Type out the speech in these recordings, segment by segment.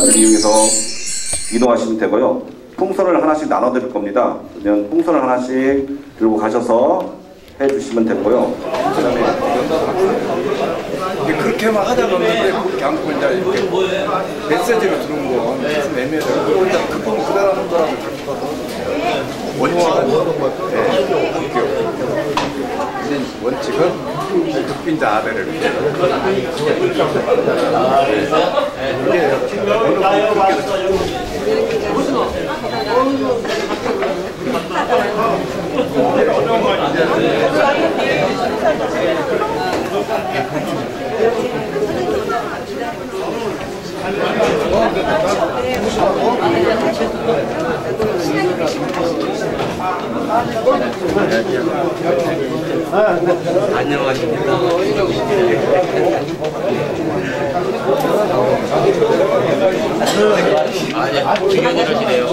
의자들 이용해서 이동하시면 되고요. 풍선을 하나씩 나눠드릴 겁니다. 그러면 풍선을 하나씩 들고 가셔서 해주시면 되고요. 그다음에 그렇게만 하다 보는데 그렇게 안 보인다. 이렇게 메시지로 들은 거 무슨 애매해요. 일단 급하면 그대로 하는 거라고 원칙은 극빈자 아래를 이게 안녕하십니까. 중요하시네요.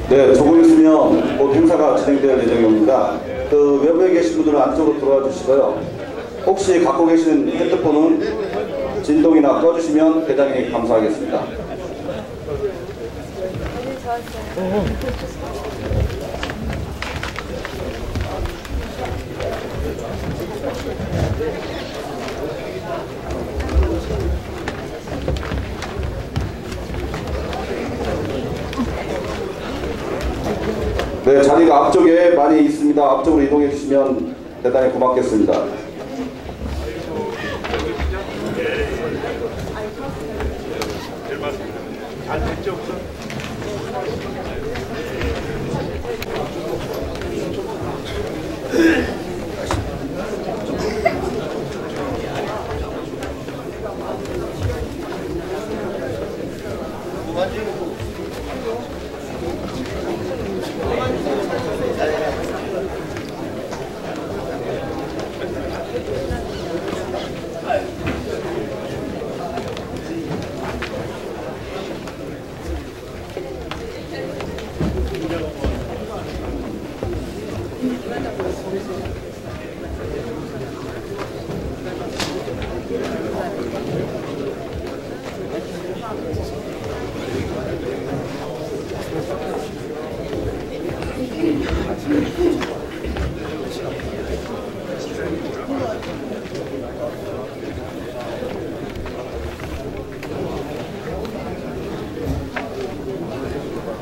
네, 조금 있으면 곧 행사가 진행될 예정입니다. 그 외부에 계신 분들은 안쪽으로 들어와 주시고요. 혹시 갖고 계신 핸드폰은 진동이나 꺼주시면 대단히 감사하겠습니다. 네, 자리가 앞쪽에 많이 있습니다. 앞쪽으로 이동해 주시면 대단히 고맙겠습니다.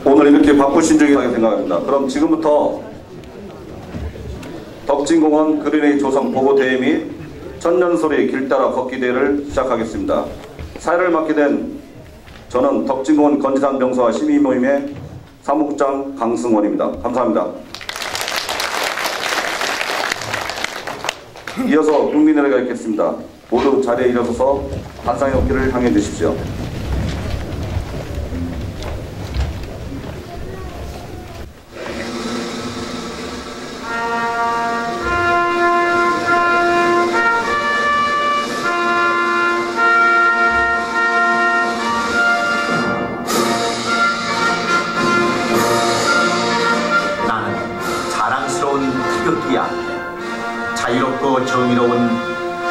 오늘 이렇게 바쁘신 중이라고 생각합니다. 그럼 지금부터 덕진공원 그린웨이 조성 보고대회 및 천년소리 길 따라 걷기 대회를 시작하겠습니다. 사회를 맡게 된 저는 덕진공원 건지산 명소와 시민모임의 사무국장 강승원입니다. 감사합니다. 이어서 국민의례가 있겠습니다. 모두 자리에 일어서서 반상의 어깨를 향해 주십시오. 자유롭고 정의로운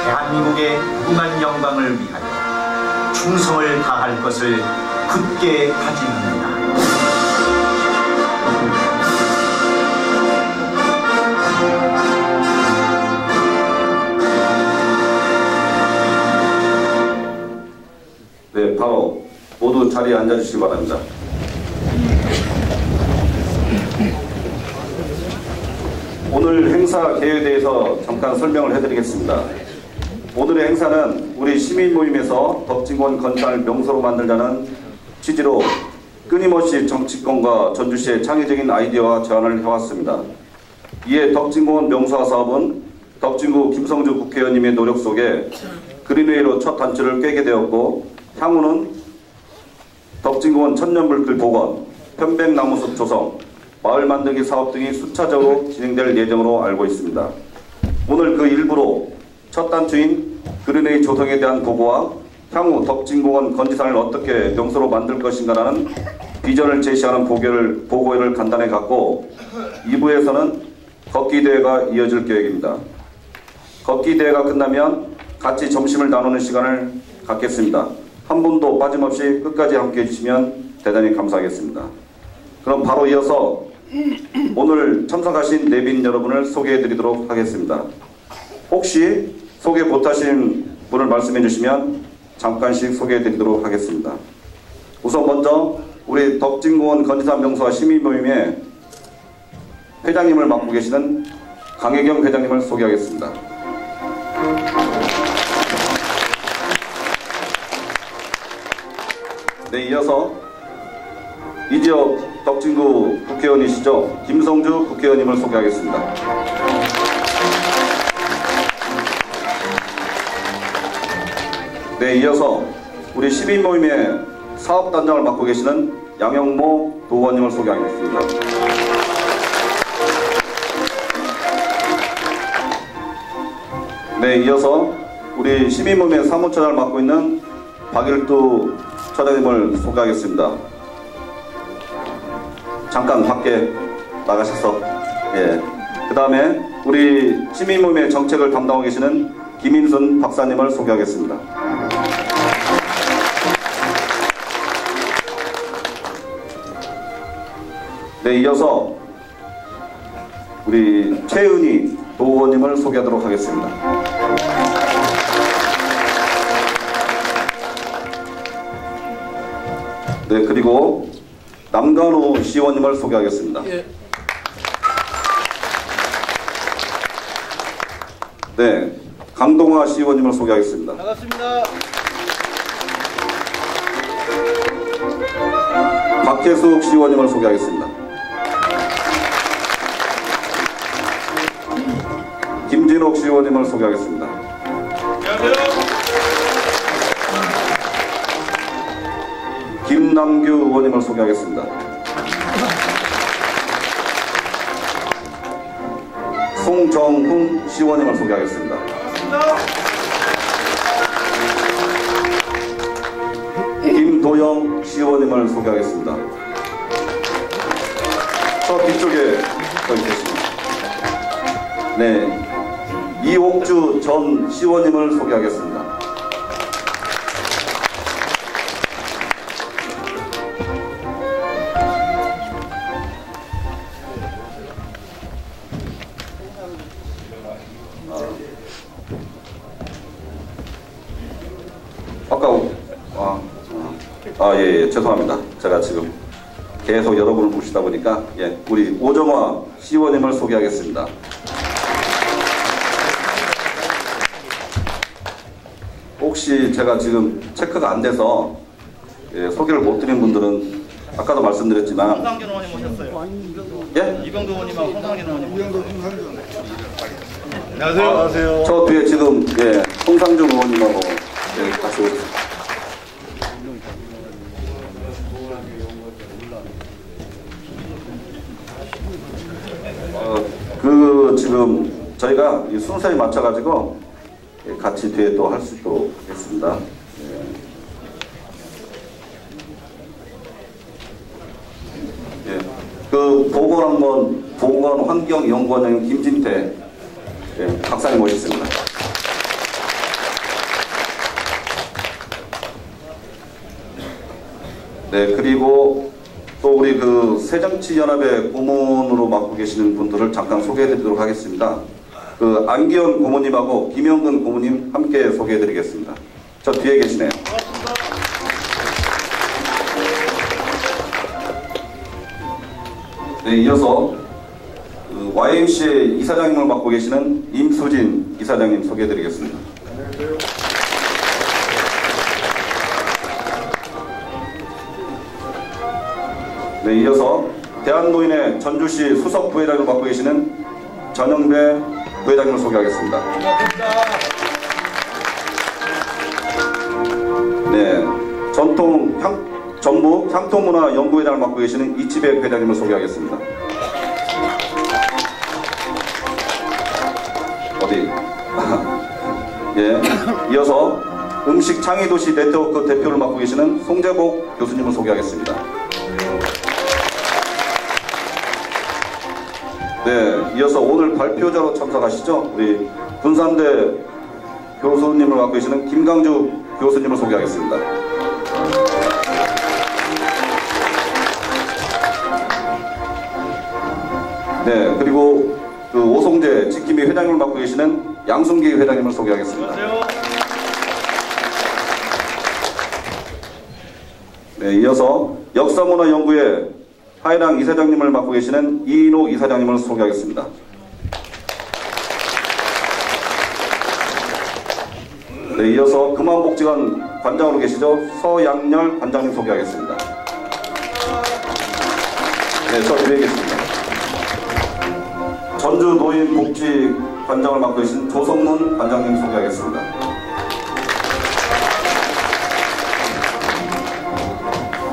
대한민국의 무궁한 영광을 위하여 충성을 다할 것을 굳게 다짐합니다. 네, 바로 모두 자리에 앉아주시기 바랍니다. 오늘 행사 계획에 대해서 잠깐 설명을 해드리겠습니다. 오늘의 행사는 우리 시민모임에서 덕진공원 건설을 명소로 만들자는 취지로 끊임없이 정치권과 전주시의 창의적인 아이디어와 제안을 해왔습니다. 이에 덕진공원 명소화 사업은 덕진구 김성주 국회의원님의 노력 속에 그린웨이로 첫 단추를 꿰게 되었고, 향후는 덕진공원 천년불길 복원, 편백나무숲 조성, 마을 만들기 사업 등이 순차적으로 진행될 예정으로 알고 있습니다. 오늘 그 일부로 첫 단추인 그린웨이 조성에 대한 보고와 향후 덕진공원 건지산을 어떻게 명소로 만들 것인가라는 비전을 제시하는 보고회를 간단히 갖고 2부에서는 걷기 대회가 이어질 계획입니다. 걷기 대회가 끝나면 같이 점심을 나누는 시간을 갖겠습니다. 한 분도 빠짐없이 끝까지 함께 해주시면 대단히 감사하겠습니다. 그럼 바로 이어서 오늘 참석하신 내빈 여러분을 소개해 드리도록 하겠습니다. 혹시 소개 못하신 분을 말씀해 주시면 잠깐씩 소개해 드리도록 하겠습니다. 우선 먼저 우리 덕진공원 건지산 명소와 시민모임의 회장님을 맡고 계시는 강혜경 회장님을 소개하겠습니다. 네, 이어서 이 지역 덕진구 국회의원이시죠? 김성주 국회의원님을 소개하겠습니다. 네, 이어서 우리 시민모임의 사업단장을 맡고 계시는 양영모 도의원님을 소개하겠습니다. 네, 이어서 우리 시민모임의 사무처장을 맡고 있는 박일두 처장님을 소개하겠습니다. 잠깐 밖에 나가셔서. 예. 그 다음에 우리 시민모임의 정책을 담당하고 계시는 김인순 박사님을 소개하겠습니다. 네, 이어서 우리 최은희 도의원님을 소개하도록 하겠습니다. 네, 그리고 남간호 시의원님을 소개하겠습니다. 네, 강동화 시의원님을 소개하겠습니다. 반갑습니다. 박혜숙 시의원님을 소개하겠습니다. 김진옥 시의원님을 소개하겠습니다. 안녕하세요. 김남규 의원님을 소개하겠습니다. 송정훈 시의원님을 소개하겠습니다. 김도영 시의원님을 소개하겠습니다. 저 뒤쪽에 서 있겠습니다. 네, 이옥주 전 시의원님을 소개하겠습니다. 예, 죄송합니다. 제가 지금 계속 여러분을 모시다 보니까, 예, 우리 오정화 시의원님을 소개하겠습니다. 혹시 제가 지금 체크가 안 돼서, 예, 소개를 못 드린 분들은 아까도 말씀드렸지만, 홍상균 의원님 오셨어요. 예? 이병도 의원님하고 홍상균 의원님. 안녕하세요. 안녕하세요. 저 뒤에 지금, 예, 홍상중 의원님하고, 예, 같이 오셨습니다. 지금 저희가 이 순서에 맞춰가지고 같이 뒤에 또 할 수 있도록 하겠습니다. 예. 그 보건환경연구원장 김진태, 예, 박사님 모셨습니다. 네, 그리고 또 우리 그 새정치연합의 고문으로 맡고 계시는 분들을 잠깐 소개해드리도록 하겠습니다. 그 안기현 고모님하고 김영근 고모님 함께 소개해드리겠습니다. 저 뒤에 계시네요. 네, 이어서 그 YMCA 이사장님을 맡고 계시는 임수진 이사장님 소개해드리겠습니다. 네, 이어서 대한노인의 전주시 수석 부회장을 맡고 계시는 전영배 부회장님을 소개하겠습니다. 네, 전북 향토문화 연구회장을 맡고 계시는 이치백 회장님을 소개하겠습니다. 어디 예, 이어서 음식 창의도시 네트워크 대표를 맡고 계시는 송재복 교수님을 소개하겠습니다. 네, 이어서 오늘 발표자로 참석하시죠. 우리 군산대 교수님을 맡고 계시는 김강주 교수님을 소개하겠습니다. 네, 그리고 그 오송재 지킴이 회장님을 맡고 계시는 양순기 회장님을 소개하겠습니다. 네, 이어서 역사문화연구회 하이랑 이사장님을 맡고 계시는 이인호 이사장님을 소개하겠습니다. 네, 이어서 금암복지관 관장으로 계시죠. 서양렬 관장님 소개하겠습니다. 네, 저 뒤에 계십니다. 전주 노인복지 관장을 맡고 계신 조성문 관장님 소개하겠습니다.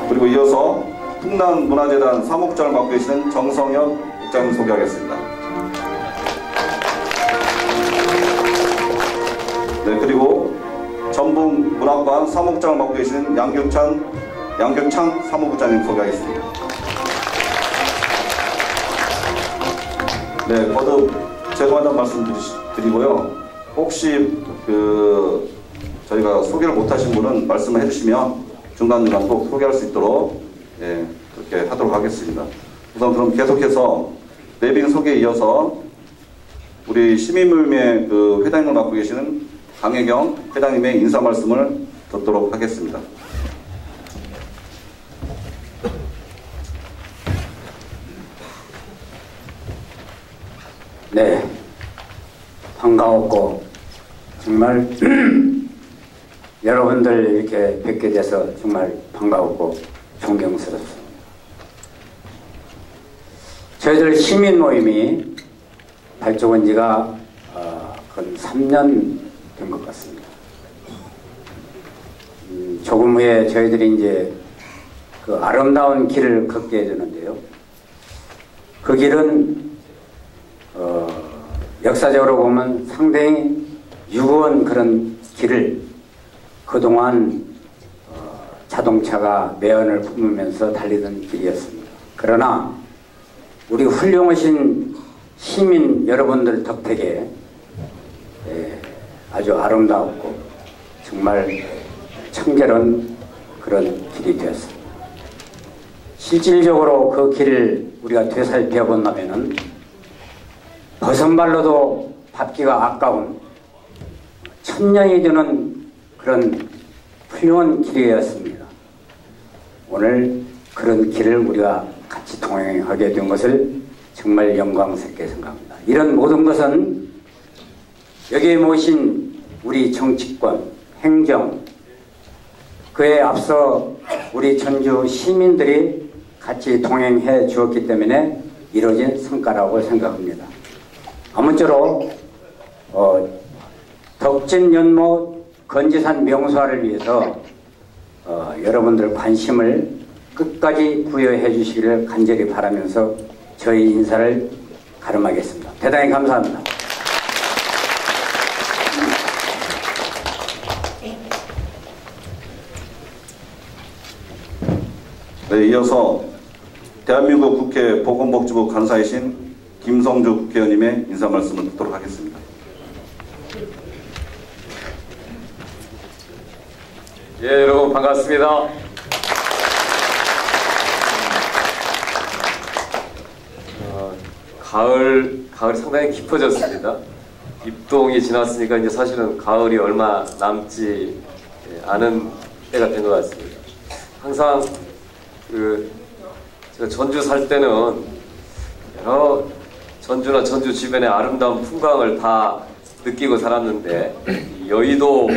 그리고 이어서 풍남문화재단 사무국장을 맡고 계시는 정성혁 국장님 소개하겠습니다. 네, 그리고 전북문학관 사무국장을 맡고 계시는 양규창 사무국장님 소개하겠습니다. 네, 거듭 죄송하다는 말씀 드리고요. 혹시 저희가 소개를 못하신 분은 말씀을 해주시면 중간중간 꼭 소개할 수 있도록 그렇게 하도록 하겠습니다. 우선 그럼 계속해서 내빈 소개에 이어서 우리 시민모임의 그 회장님을 맡고 계시는 강혜경 회장님의 인사 말씀을 듣도록 하겠습니다. 네, 반가웠고 정말 여러분들 이렇게 뵙게 돼서 정말 반가웠고 존경스럽습니다. 저희들 시민 모임이 발족한 지가 건 3년 된 것 같습니다. 조금 후에 저희들이 이제 그 아름다운 길을 걷게 되는데요. 그 길은 역사적으로 보면 상당히 유구한 그런 길을 그동안 자동차가 매연을 품으면서 달리던 길이었습니다. 그러나 우리 훌륭하신 시민 여러분들 덕택에 아주 아름다웠고 정말 청결한 그런 길이 되었습니다. 실질적으로 그 길을 우리가 되살펴 본다면은 버선발로도 밟기가 아까운 천년이 되는 그런 훌륭한 길이었습니다. 오늘 그런 길을 우리가 같이 동행하게 된 것을 정말 영광스럽게 생각합니다. 이런 모든 것은 여기에 모신 우리 정치권, 행정, 그에 앞서 우리 전주 시민들이 같이 동행해 주었기 때문에 이루어진 성과라고 생각합니다. 아무쪼록 덕진연못 건지산 명소화를 위해서 여러분들 관심을 끝까지 부여해 주시기를 간절히 바라면서 저희 인사를 가름하겠습니다. 대단히 감사합니다. 네, 이어서 대한민국 국회 보건복지부 간사이신 김성주 국회의원님의 인사 말씀을 듣도록 하겠습니다. 예, 여러분 반갑습니다. 가을이 상당히 깊어졌습니다. 입동이 지났으니까 이제 사실은 가을이 얼마 남지 않은 때가 된 것 같습니다. 항상 제가 전주 살 때는 여러 전주나 전주 주변의 아름다운 풍광을 다 느끼고 살았는데 여의도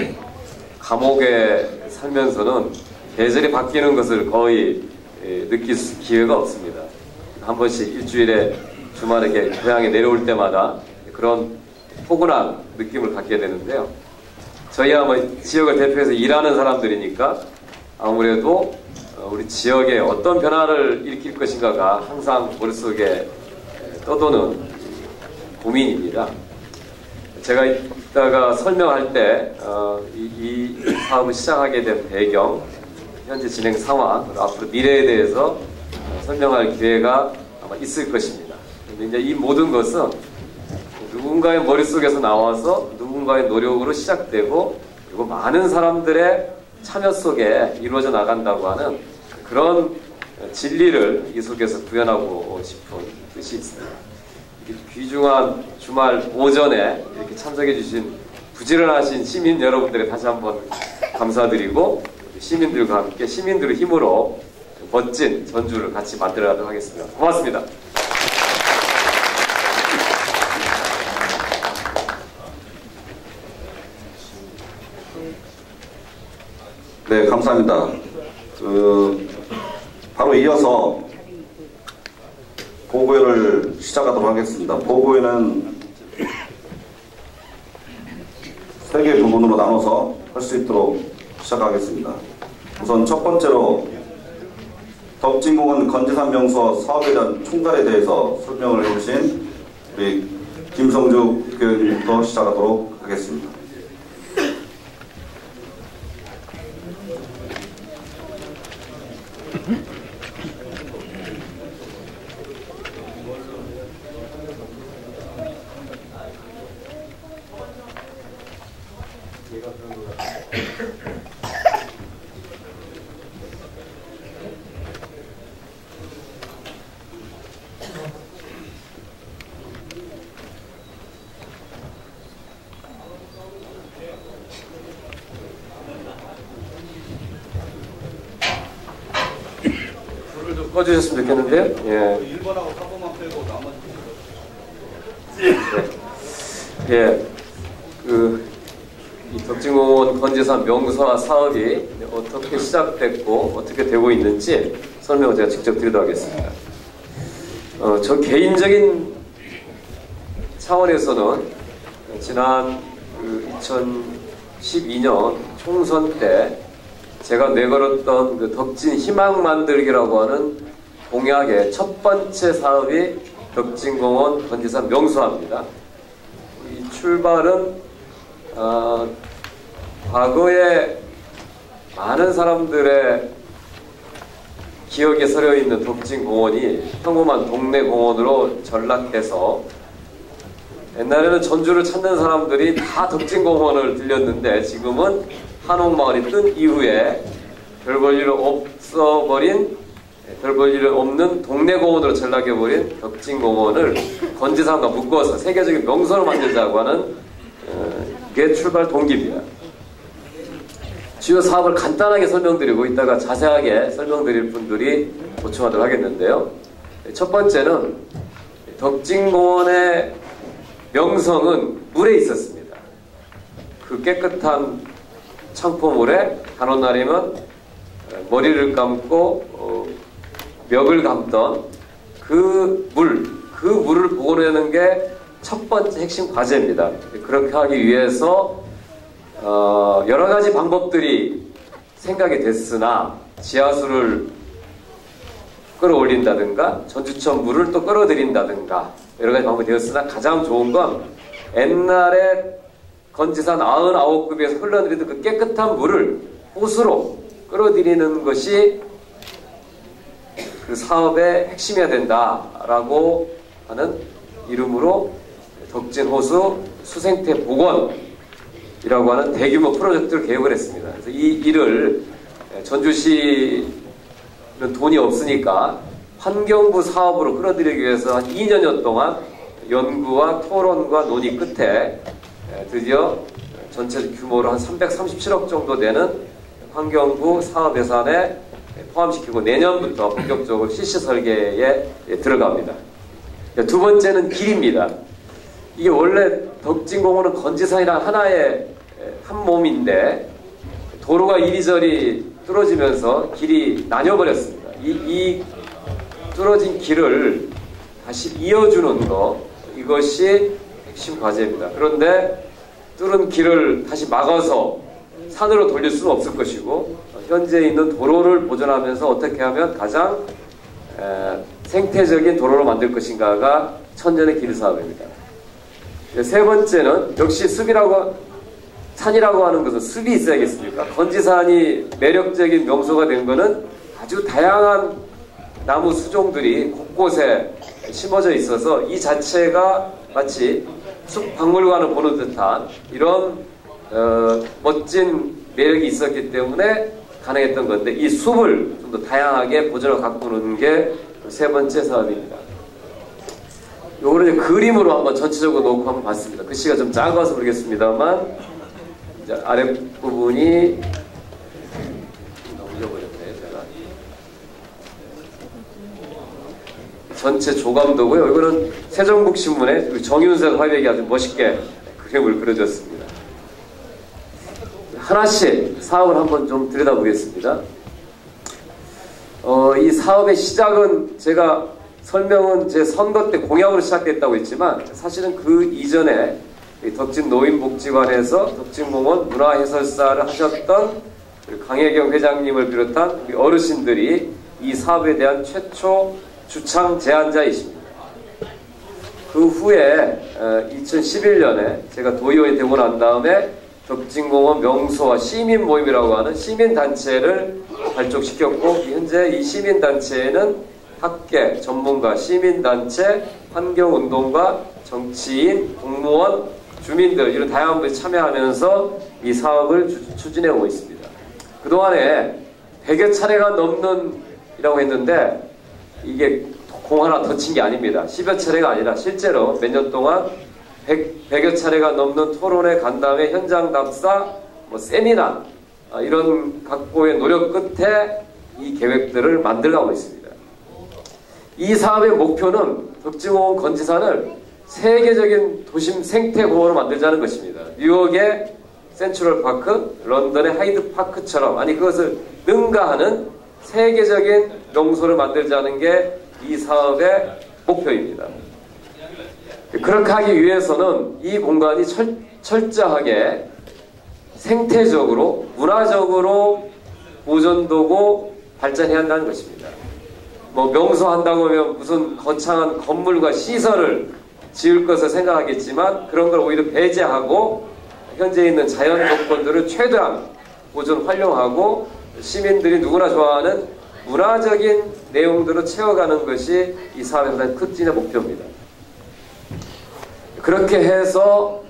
감옥에 살면서는 계절이 바뀌는 것을 거의 느낄 기회가 없습니다. 한 번씩 일주일에 주말에 고향에 내려올 때마다 그런 포근한 느낌을 갖게 되는데요. 저희야 뭐 지역을 대표해서 일하는 사람들이니까 아무래도 우리 지역에 어떤 변화를 일으킬 것인가가 항상 머릿속에 떠도는 고민입니다. 제가 이따가 설명할 때 이 사업을 시작하게 된 배경, 현재 진행 상황, 그리고 앞으로 미래에 대해서 설명할 기회가 아마 있을 것입니다. 근데 이제 이 모든 것은 누군가의 머릿속에서 나와서 누군가의 노력으로 시작되고 그리고 많은 사람들의 참여 속에 이루어져 나간다고 하는 그런 진리를 이 속에서 구현하고 싶은 뜻이 있습니다. 귀중한 주말 오전에 이렇게 참석해 주신 부지런하신 시민 여러분들에 다시 한번 감사드리고 시민들과 함께 시민들의 힘으로 멋진 전주를 같이 만들어가도록 하겠습니다. 고맙습니다. 네, 감사합니다. 바로 이어서 보고회를 시작하도록 하겠습니다. 보고회는 3개 부분으로 나눠서 할 수 있도록 시작하겠습니다. 우선 첫 번째로 덕진공원 건지산 명소 사업에 대한 총괄에 대해서 설명을 해주신 우리 김성주 교육님부터 시작하도록 하겠습니다. 꺼주셨으면 좋겠는데요. 예. 1번하고 4번만 빼고 나머지. 예. 이 덕진공원 건지산 명소화 사업이 어떻게 시작됐고 어떻게 되고 있는지 설명을 제가 직접 드리도록 하겠습니다. 저 개인적인 차원에서는 지난 2012년 총선 때 제가 내걸었던 그 덕진 희망 만들기라고 하는 공약의 첫 번째 사업이 덕진공원 건지산 명소화입니다. 이 출발은 과거에 많은 사람들의 기억에 서려 있는 덕진공원이 평범한 동네 공원으로 전락해서 옛날에는 전주를 찾는 사람들이 다 덕진공원을 들렸는데 지금은 한옥마을이 뜬 이후에 별 볼 일 없는 동네 공원으로 전락해버린 덕진공원을 건지산과 묶어서 세계적인 명소로 만들자고 하는 게 출발 동기입니다. 주요 사업을 간단하게 설명드리고 이따가 자세하게 설명드릴 분들이 보충하도록 하겠는데요. 첫 번째는 덕진공원의 명성은 물에 있었습니다. 그 깨끗한 창포물에 단오날이면 머리를 감고 멱을 감던 그 물을 복원하는 게 첫 번째 핵심 과제입니다. 그렇게 하기 위해서 여러 가지 방법들이 생각이 됐으나 지하수를 끌어올린다든가 전주천 물을 또 끌어들인다든가 여러 가지 방법이 되었으나 가장 좋은 건 옛날에 건지산 99급에서 흘러내리던 그 깨끗한 물을 호수로 끌어들이는 것이 그 사업의 핵심이어야 된다라고 하는 이름으로 덕진호수 수생태 복원이라고 하는 대규모 프로젝트를 계획을 했습니다. 그래서 이 일을 전주시는 돈이 없으니까 환경부 사업으로 끌어들이기 위해서 한 2년여 동안 연구와 토론과 논의 끝에 드디어 전체 규모로 한 337억 정도 되는 환경부 사업 예산에 포함시키고 내년부터 본격적으로 실시 설계에 들어갑니다. 두 번째는 길입니다. 이게 원래 덕진공원은 건지산이랑 하나의 한 몸인데 도로가 이리저리 뚫어지면서 길이 나뉘어버렸습니다. 이 뚫어진 길을 다시 이어주는 것, 이것이 핵심 과제입니다. 그런데 뚫은 길을 다시 막아서 산으로 돌릴 수는 없을 것이고 현재 있는 도로를 보존하면서 어떻게 하면 가장 생태적인 도로로 만들 것인가가 천년의 길 사업입니다. 세 번째는 역시 산이라고 하는 것은 숲이 있어야겠습니까? 건지산이 매력적인 명소가 된 것은 아주 다양한 나무 수종들이 곳곳에 심어져 있어서 이 자체가 마치 숲 박물관을 보는 듯한 이런 멋진 매력이 있었기 때문에 가능했던 건데, 이 숲을 좀 더 다양하게 보존을 가꾸는 게 세 번째 사업입니다. 요거를 이제 그림으로 한번 전체적으로 놓고 한번 봤습니다. 글씨가 좀 작아서 모르겠습니다만, 이제 아랫부분이 너무 잊어버렸네 제가. 전체 조감도고요. 이거는 세종국신문에 정윤석 화백이 아주 멋있게 그림을 그려줬습니다. 하나씩 사업을 한번 좀 들여다보겠습니다. 이 사업의 시작은 제가 설명은 제 선거 때 공약으로 시작됐다고 했지만, 사실은 그 이전에 덕진 노인복지관에서 덕진공원 문화해설사를 하셨던 강혜경 회장님을 비롯한 우리 어르신들이 이 사업에 대한 최초 주창 제안자이십니다. 그 후에 2011년에 제가 도의원이 되고 난 다음에 덕진공원 명소와 시민모임이라고 하는 시민단체를 발족시켰고, 현재 이 시민단체에는 학계, 전문가, 시민단체, 환경운동가, 정치인, 공무원, 주민들 이런 다양한 분이 참여하면서 이 사업을 추진해 오고 있습니다. 그동안에 100여 차례가 넘는 이라고 했는데, 이게 공 하나 더 친 게 아닙니다. 10여 차례가 아니라 실제로 몇 년 동안 100여 차례가 넘는 토론회, 간담회, 현장 답사, 세미나 이런 각고의 노력 끝에 이 계획들을 만들어가고 있습니다. 이 사업의 목표는 덕진공원 건지산을 세계적인 도심 생태공원으로 만들자는 것입니다. 뉴욕의 센트럴파크, 런던의 하이드파크처럼, 아니 그것을 능가하는 세계적인 명소를 만들자는 게 이 사업의 목표입니다. 그렇게 하기 위해서는 이 공간이 철저하게 생태적으로, 문화적으로 보존되고 발전해야 한다는 것입니다. 명소 한다고 하면 무슨 거창한 건물과 시설을 지을 것을 생각하겠지만, 그런 걸 오히려 배제하고 현재 있는 자연 조건들을 최대한 보존 활용하고 시민들이 누구나 좋아하는 문화적인 내용들을 채워가는 것이 이 사업의 가장 큰 목표입니다. 그렇게 해서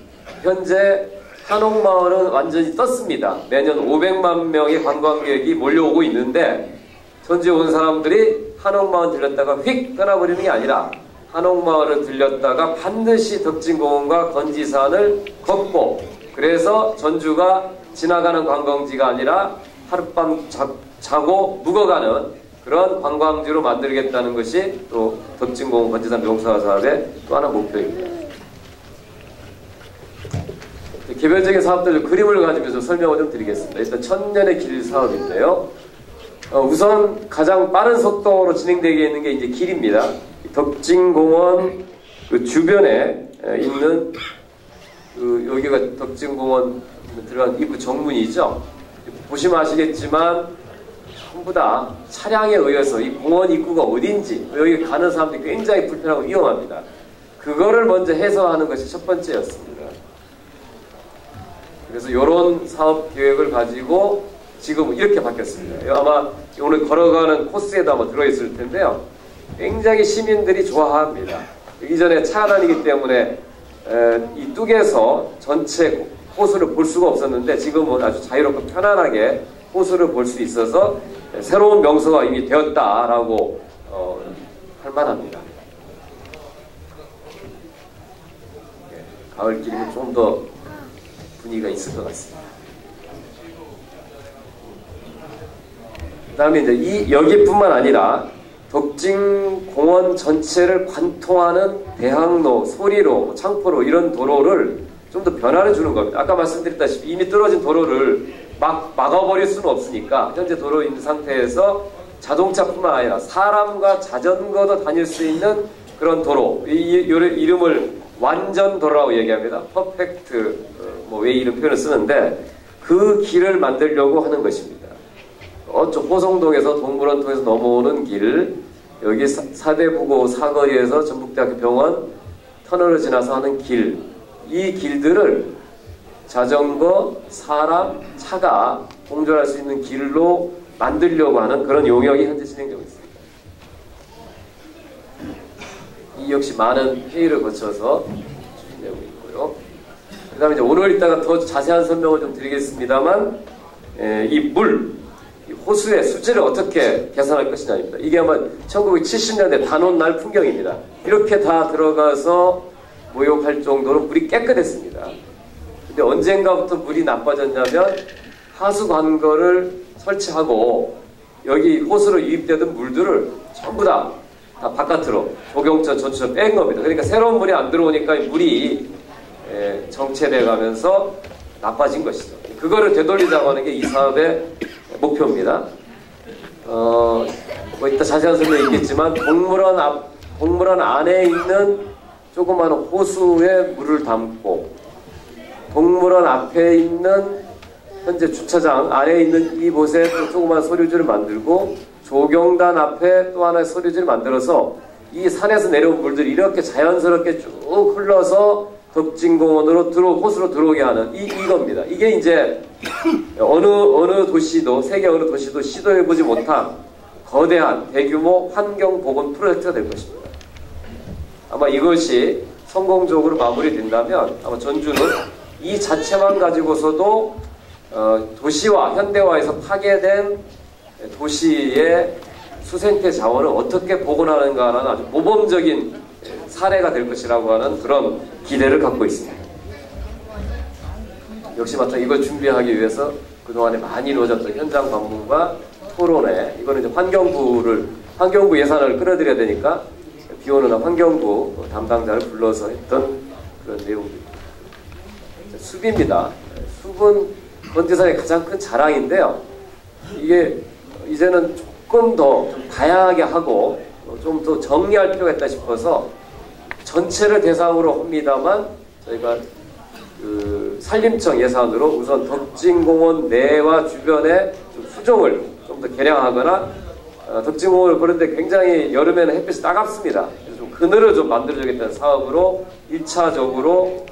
현재 한옥마을은 완전히 떴습니다. 매년 500만 명의 관광객이 몰려오고 있는데, 전주에 온 사람들이 한옥마을 들렸다가 휙 떠나버리는 게 아니라 한옥마을을 들렸다가 반드시 덕진공원과 건지산을 걷고, 그래서 전주가 지나가는 관광지가 아니라 하룻밤 자고 묵어가는 그런 관광지로 만들겠다는 것이 또 덕진공원 건지산 명소화 사업의 또 하나 목표입니다. 개별적인 사업들 그림을 가지고 좀 설명을 좀 드리겠습니다. 일단 천년의 길 사업인데요. 우선 가장 빠른 속도로 진행되게 있는 게 이제 길입니다. 덕진공원 그 주변에 있는 여기가 덕진공원 들어간 입구 정문이죠. 보시면 아시겠지만 전부 다 차량에 의해서 이 공원 입구가 어딘지, 여기 가는 사람들이 굉장히 불편하고 위험합니다. 그거를 먼저 해소하는 것이 첫 번째였습니다. 그래서 이런 사업 계획을 가지고 지금 이렇게 바뀌었습니다. 아마 오늘 걸어가는 코스에도 아마 들어있을 텐데요. 굉장히 시민들이 좋아합니다. 이전에 차가 다니기 때문에 이 뚝에서 전체 호수를 볼 수가 없었는데, 지금은 아주 자유롭고 편안하게 호수를 볼 수 있어서 새로운 명소가 이미 되었다라고 할 만합니다. 가을길이면 좀 더 분위기가 있을 것 같습니다. 그 다음에 이제 여기뿐만 아니라 덕진공원 전체를 관통하는 대학로, 소리로, 창포로 이런 도로를 좀 더 변화를 주는 겁니다. 아까 말씀드렸다시피 이미 떨어진 도로를 막아버릴 수는 없으니까 현재 도로 있는 상태에서 자동차뿐만 아니라 사람과 자전거도 다닐 수 있는 그런 도로, 이 이름을 완전 도로라고 얘기합니다. 퍼펙트 웨이 이런 표현을 쓰는데, 그 길을 만들려고 하는 것입니다. 호성동에서 동물원 통해서 넘어오는 길, 여기 사대부고 사거리에서 전북대학교 병원 터널을 지나서 하는 길, 이 길들을 자전거, 사람, 차가 공존할 수 있는 길로 만들려고 하는 그런 용역이 현재 진행되고 있습니다. 이 역시 많은 회의를 거쳐서 추진되고 있고요. 그 다음에 이제 오늘 이따가 더 자세한 설명을 좀 드리겠습니다만, 이 호수의 수질을 어떻게 개선할 것이냐입니다. 이게 아마 1970년대 단온 날 풍경입니다. 이렇게 다 들어가서 목욕할 정도로 물이 깨끗했습니다. 근데 언젠가부터 물이 나빠졌냐면 하수 관거를 설치하고 여기 호수로 유입되던 물들을 전부 다 바깥으로 조경천, 전추천 뺀 겁니다. 그러니까 새로운 물이 안 들어오니까 물이 정체돼 가면서 나빠진 것이죠. 그거를 되돌리자고 하는 게 이 사업의 목표입니다. 뭐 이따 자세한 설명이 있겠지만 동물원 안에 있는 조그마한 호수에 물을 담고 동물원 앞에 있는 현재 주차장 안에 있는 이곳에 또 조그마한 소류지를 만들고 조경단 앞에 또 하나의 소류지를 만들어서 이 산에서 내려온 물들이 이렇게 자연스럽게 쭉 흘러서 덕진공원으로 호수로 들어오게 하는 이겁니다. 이게 이제 어느 도시도 세계 어느 도시도 시도해보지 못한 거대한 대규모 환경보건 프로젝트가 될 것입니다. 아마 이것이 성공적으로 마무리된다면 아마 전주는 이 자체만 가지고서도 도시화, 현대화에서 파괴된 도시의 수생태 자원을 어떻게 복원하는가라는 아주 모범적인 사례가 될 것이라고 하는 그런 기대를 갖고 있습니다. 역시 마찬가지 이걸 준비하기 위해서 그동안에 많이 이루어졌던 현장 방문과 토론회, 이거는 이제 환경부 예산을 끌어들여야 되니까 비 오는 날 환경부 담당자를 불러서 했던 그런 내용입니다. 숲입니다. 숲은 건지산의 가장 큰 자랑인데요. 이게 이제는 조금 더 좀 다양하게 하고 좀 더 정리할 필요가 있다 싶어서 전체를 대상으로 합니다만 저희가 산림청 예산으로 우선 덕진공원 내와 주변에 좀 수종을 좀 더 개량하거나 덕진공원을 보는데 굉장히 여름에는 햇빛이 따갑습니다. 그래서 좀 그늘을 좀 만들어주겠다는 사업으로 1차적으로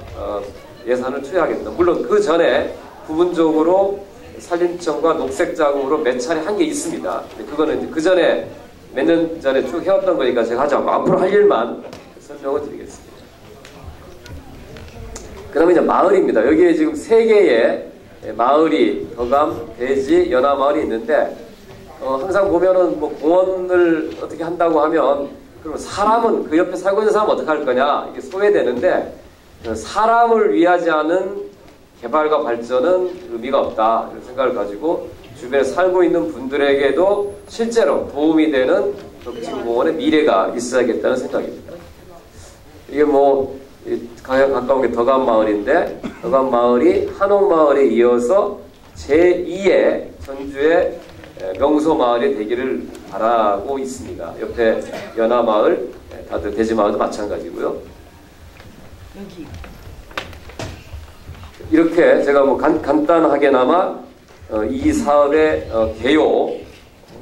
예산을 투여하겠다. 물론 그 전에 부분적으로 산림청과 녹색자금으로 몇 차례 한 게 있습니다. 근데 그거는 이제 그 전에 몇 년 전에 쭉 해왔던 거니까 제가 하지 않고 앞으로 할 일만 설명을 드리겠습니다. 그 다음에 이제 마을입니다. 여기에 지금 3개의 마을이 덕암, 대지, 연화마을이 있는데 항상 보면은 뭐 공원을 어떻게 한다고 하면 그럼 사람은 그 옆에 살고 있는 사람은 어떻게 할 거냐 이게 소외되는데 사람을 위하지 않은 개발과 발전은 의미가 없다 이런 생각을 가지고 주변에 살고 있는 분들에게도 실제로 도움이 되는 덕진공원의 미래가 있어야겠다는 생각입니다. 이게 뭐 가까운 게 덕암마을인데 덕암마을이 한옥마을에 이어서 제2의 전주의 명소마을이 되기를 바라고 있습니다. 옆에 연화마을, 다들 대지마을도 마찬가지고요. 이렇게 제가 뭐 간단하게나마 이 사업의 개요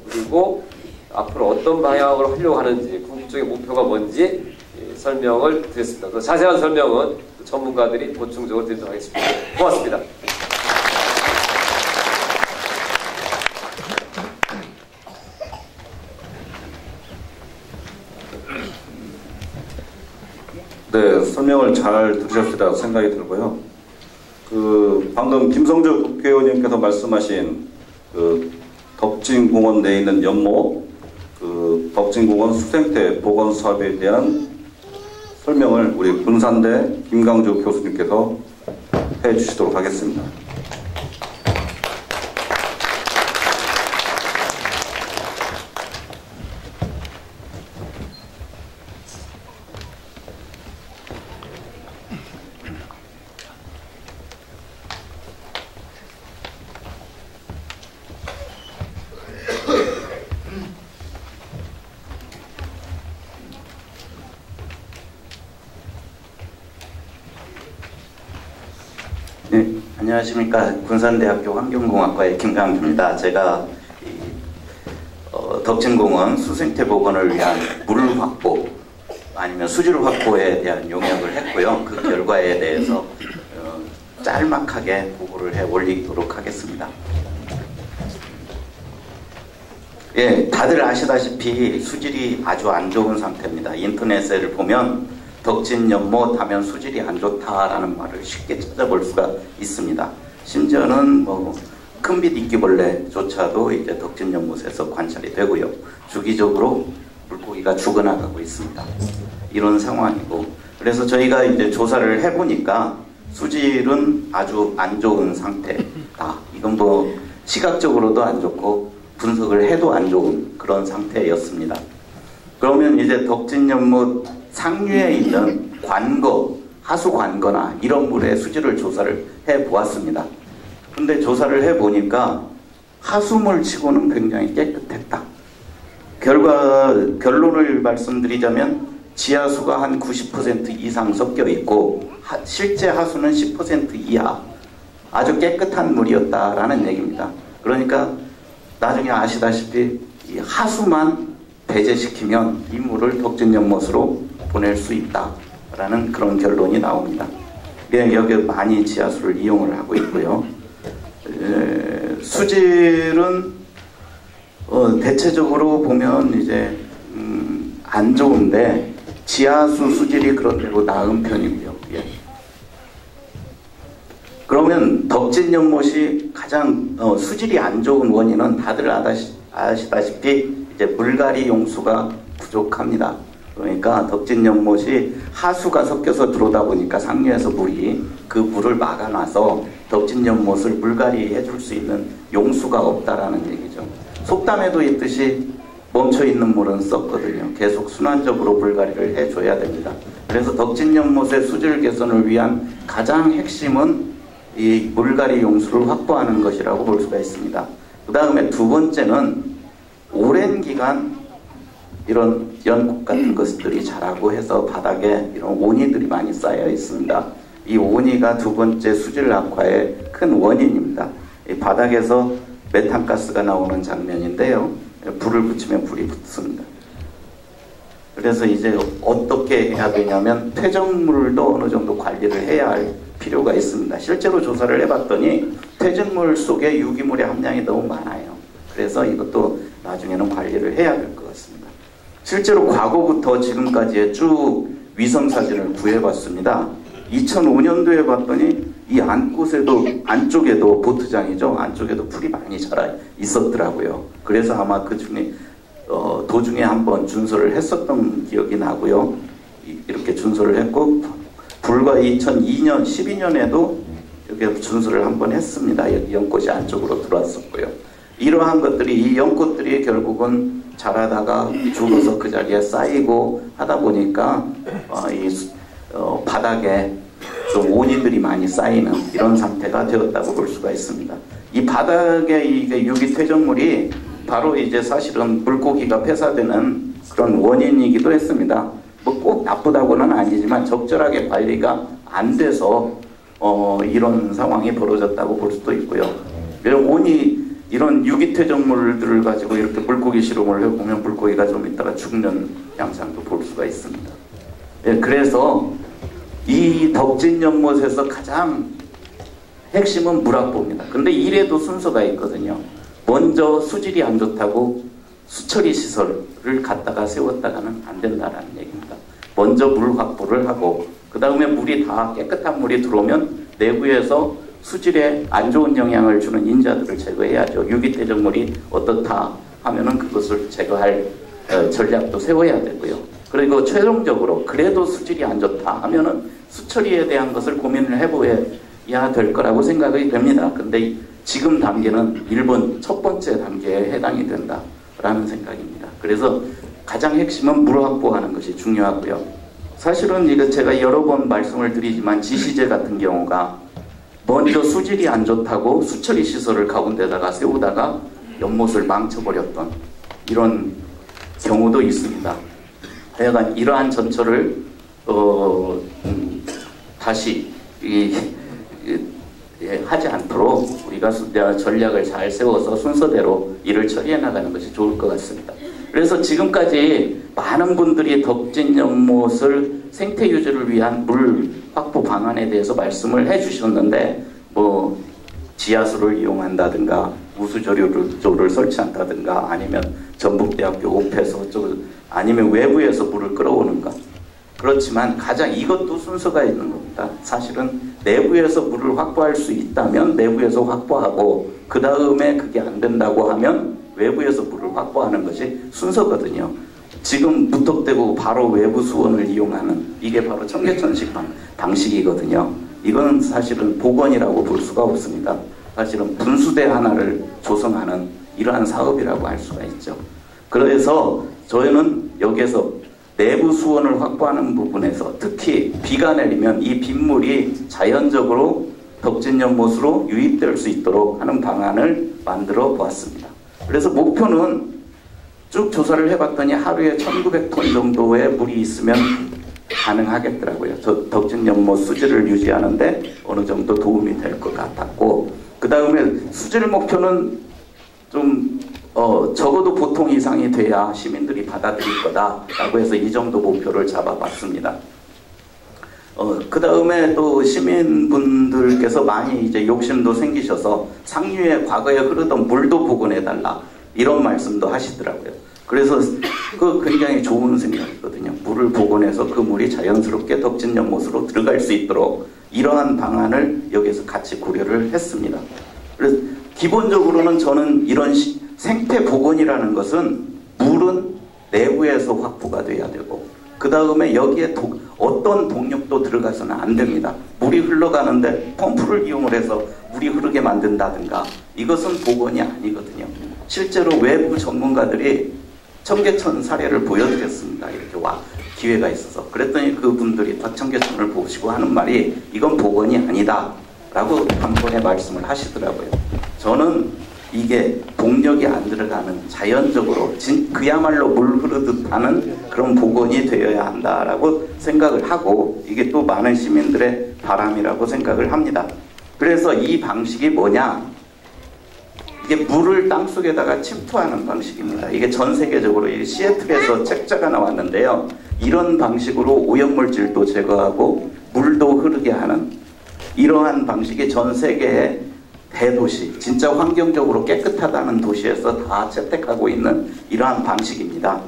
그리고 앞으로 어떤 방향으로 하려고 하는지 궁극적인 목표가 뭔지 설명을 드렸습니다. 그 자세한 설명은 전문가들이 보충적으로 드리도록 하겠습니다. 고맙습니다. 네, 설명을 잘 들으셨으리라고 생각이 들고요. 방금 김성주 국회의원님께서 말씀하신 덕진공원 내에 있는 연못, 덕진공원 수생태 복원 사업에 대한 설명을 우리 군산대 김강주 교수님께서 해주시도록 하겠습니다. 네, 안녕하십니까. 군산대학교 환경공학과의 김강주입니다. 제가 덕진공원 수생태 복원을 위한 물 확보 아니면 수질 확보에 대한 용역을 했고요. 그 결과에 대해서 짤막하게 보고를 해 올리도록 하겠습니다. 예, 다들 아시다시피 수질이 아주 안 좋은 상태입니다. 인터넷을 보면 덕진 연못 하면 수질이 안 좋다라는 말을 쉽게 찾아볼 수가 있습니다. 심지어는 큰빛 이끼벌레조차도 이제 덕진 연못에서 관찰이 되고요. 주기적으로 물고기가 죽어나가고 있습니다. 이런 상황이고, 그래서 저희가 이제 조사를 해보니까 수질은 아주 안 좋은 상태다. 이건 시각적으로도 안 좋고 분석을 해도 안 좋은 그런 상태였습니다. 그러면 이제 덕진 연못 상류에 있는 관거, 하수 관거나 이런 물의 수질을 조사를 해보았습니다. 근데 조사를 해보니까 하수물 치고는 굉장히 깨끗했다. 결론을 말씀드리자면 지하수가 한 90% 이상 섞여 있고 실제 하수는 10% 이하, 아주 깨끗한 물이었다라는 얘기입니다. 그러니까 나중에 아시다시피 이 하수만 배제시키면 이 물을 덕진 연못으로 보낼 수 있다라는 그런 결론이 나옵니다. 여기 많이 지하수를 이용을 하고 있고요. 수질은 대체적으로 보면 이제 안 좋은데 지하수 수질이 그런대로 나은 편이고요. 예. 그러면 덕진 연못이 가장 수질이 안 좋은 원인은 다들 아시다시피 이제 물갈이 용수가 부족합니다. 그러니까 덕진 연못이 하수가 섞여서 들어오다 보니까 상류에서 그 물을 막아놔서 덕진 연못을 물갈이 해줄 수 있는 용수가 없다라는 얘기죠. 속담에도 있듯이 멈춰있는 물은 썩거든요. 계속 순환적으로 물갈이를 해줘야 됩니다. 그래서 덕진 연못의 수질 개선을 위한 가장 핵심은 이 물갈이 용수를 확보하는 것이라고 볼 수가 있습니다. 그 다음에 두 번째는 오랜 기간 이런 연꽃 같은 것들이 자라고 해서 바닥에 이런 오니들이 많이 쌓여 있습니다. 이 오니가 두 번째 수질 악화의 큰 원인입니다. 이 바닥에서 메탄가스가 나오는 장면인데요. 불을 붙이면 불이 붙습니다. 그래서 이제 어떻게 해야 되냐면 퇴적물도 어느 정도 관리를 해야 할 필요가 있습니다. 실제로 조사를 해봤더니 퇴적물 속에 유기물의 함량이 너무 많아요. 그래서 이것도 나중에는 관리를 해야 될 것 같습니다. 실제로 과거부터 지금까지의 쭉 위성사진을 구해봤습니다. 2005년도에 봤더니 이 안쪽에도 보트장이죠. 안쪽에도 풀이 많이 자라 있었더라고요. 그래서 아마 그 중에 도중에 한번 준설을 했었던 기억이 나고요. 이렇게 준설을 했고 불과 2002년, 12년에도 이렇게 준설을 한번 했습니다. 연꽃이 안쪽으로 들어왔었고요. 이러한 것들이, 이 연꽃들이 결국은 자라다가 죽어서 그 자리에 쌓이고 하다 보니까 바닥에 좀 오니들이 많이 쌓이는 이런 상태가 되었다고 볼 수가 있습니다. 이 바닥에 이게 유기 퇴적물이 바로 이제 사실은 물고기가 폐사되는 그런 원인이기도 했습니다. 뭐 꼭 나쁘다고는 아니지만 적절하게 관리가 안 돼서 이런 상황이 벌어졌다고 볼 수도 있고요. 이런 유기퇴적물들을 가지고 이렇게 물고기 실험을 해보면 물고기가 좀 있다가 죽는 양상도 볼 수가 있습니다. 예, 그래서 이 덕진 연못에서 가장 핵심은 물 확보입니다. 근데 이래도 순서가 있거든요. 먼저 수질이 안 좋다고 수처리 시설을 갖다가 세웠다가는 안 된다는 얘기입니다. 먼저 물 확보를 하고 그 다음에 물이 다 깨끗한 물이 들어오면 내부에서 수질에 안 좋은 영향을 주는 인자들을 제거해야죠. 유기퇴적물이 어떻다 하면은 그것을 제거할 전략도 세워야 되고요. 그리고 최종적으로 그래도 수질이 안 좋다 하면은 수처리에 대한 것을 고민을 해봐야 될 거라고 생각이 됩니다. 근데 지금 단계는 1번 첫 번째 단계에 해당이 된다라는 생각입니다. 그래서 가장 핵심은 물 확보하는 것이 중요하고요. 사실은 이거 제가 여러 번 말씀을 드리지만 지시제 같은 경우가 먼저 수질이 안 좋다고 수처리 시설을 가운데다가 세우다가 연못을 망쳐버렸던 이런 경우도 있습니다. 하여간 이러한 전철을 다시 하지 않도록 우리가 전략을 잘 세워서 순서대로 일을 처리해 나가는 것이 좋을 것 같습니다. 그래서 지금까지 많은 분들이 덕진 연못을 생태 유지를 위한 물 확보 방안에 대해서 말씀을 해주셨는데, 뭐 지하수를 이용한다든가 우수조를 설치한다든가 아니면 전북대학교 옵에서 아니면 외부에서 물을 끌어오는가. 그렇지만 가장 이것도 순서가 있는 겁니다. 사실은 내부에서 물을 확보할 수 있다면 내부에서 확보하고, 그 다음에 그게 안 된다고 하면 외부에서 물을 확보하는 것이 순서거든요. 지금 무턱대고 바로 외부 수원을 이용하는, 이게 바로 청계천식 방식이거든요. 이건 사실은 복원이라고 볼 수가 없습니다. 사실은 분수대 하나를 조성하는 이러한 사업이라고 할 수가 있죠. 그래서 저희는 여기에서 내부 수원을 확보하는 부분에서 특히 비가 내리면 이 빗물이 자연적으로 덕진 연못으로 유입될 수 있도록 하는 방안을 만들어 보았습니다. 그래서 목표는 쭉 조사를 해봤더니 하루에 1900톤 정도의 물이 있으면 가능하겠더라고요. 저 덕진 연못 수질을 유지하는데 어느 정도 도움이 될 것 같았고, 그 다음에 수질 목표는 좀 적어도 보통 이상이 돼야 시민들이 받아들일 거다라고 해서 이 정도 목표를 잡아봤습니다. 그 다음에 또 시민분들께서 많이 이제 욕심도 생기셔서 상류에 과거에 흐르던 물도 복원해달라 이런 말씀도 하시더라고요. 그래서 그 굉장히 좋은 생각이거든요. 물을 복원해서 그 물이 자연스럽게 덕진 연못으로 들어갈 수 있도록 이러한 방안을 여기서 같이 고려를 했습니다. 그래서 기본적으로는 저는 이런 생태 복원이라는 것은 물은 내부에서 확보가 돼야 되고, 그 다음에 여기에 어떤 동력도 들어가서는 안 됩니다. 물이 흘러가는데 펌프를 이용을 해서 물이 흐르게 만든다든가, 이것은 복원이 아니거든요. 실제로 외부 전문가들이 청계천 사례를 보여드렸습니다. 이렇게 기회가 있어서. 그랬더니 그분들이 다 청계천을 보시고 하는 말이 이건 복원이 아니다 라고 한 번에 말씀을 하시더라고요. 저는 이게 동력이 안 들어가는 자연적으로 그야말로 물 흐르듯 하는 그런 복원이 되어야 한다라고 생각을 하고, 이게 또 많은 시민들의 바람이라고 생각을 합니다. 그래서 이 방식이 뭐냐, 이게 물을 땅속에다가 침투하는 방식입니다. 이게 전 세계적으로 시애틀에서 책자가 나왔는데요, 이런 방식으로 오염물질도 제거하고 물도 흐르게 하는 이러한 방식이 전 세계의 대도시, 진짜 환경적으로 깨끗하다는 도시에서 다 채택하고 있는 이러한 방식입니다.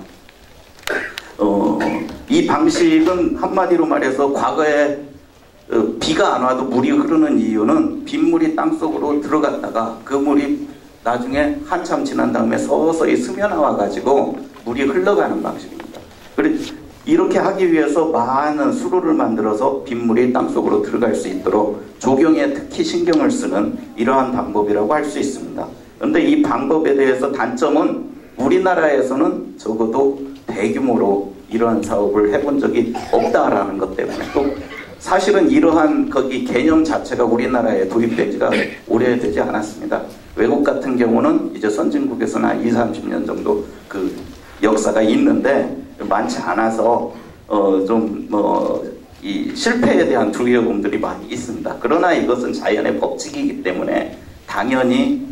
이 방식은 한마디로 말해서 과거에 비가 안 와도 물이 흐르는 이유는 빗물이 땅속으로 들어갔다가 그 물이 나중에 한참 지난 다음에 서서히 스며나와 가지고 물이 흘러가는 방식입니다. 그래서 이렇게 하기 위해서 많은 수로를 만들어서 빗물이 땅속으로 들어갈 수 있도록 조경에 특히 신경을 쓰는 이러한 방법이라고 할 수 있습니다. 그런데 이 방법에 대해서 단점은 우리나라에서는 적어도 대규모로 이러한 사업을 해본 적이 없다라는 것 때문에, 또 사실은 이러한 개념 자체가 우리나라에 도입된 지가 오래되지 않았습니다. 외국 같은 경우는 이제 선진국에서는 한 20, 30년 정도 그 역사가 있는데 많지 않아서 이 실패에 대한 두려움들이 많이 있습니다. 그러나 이것은 자연의 법칙이기 때문에 당연히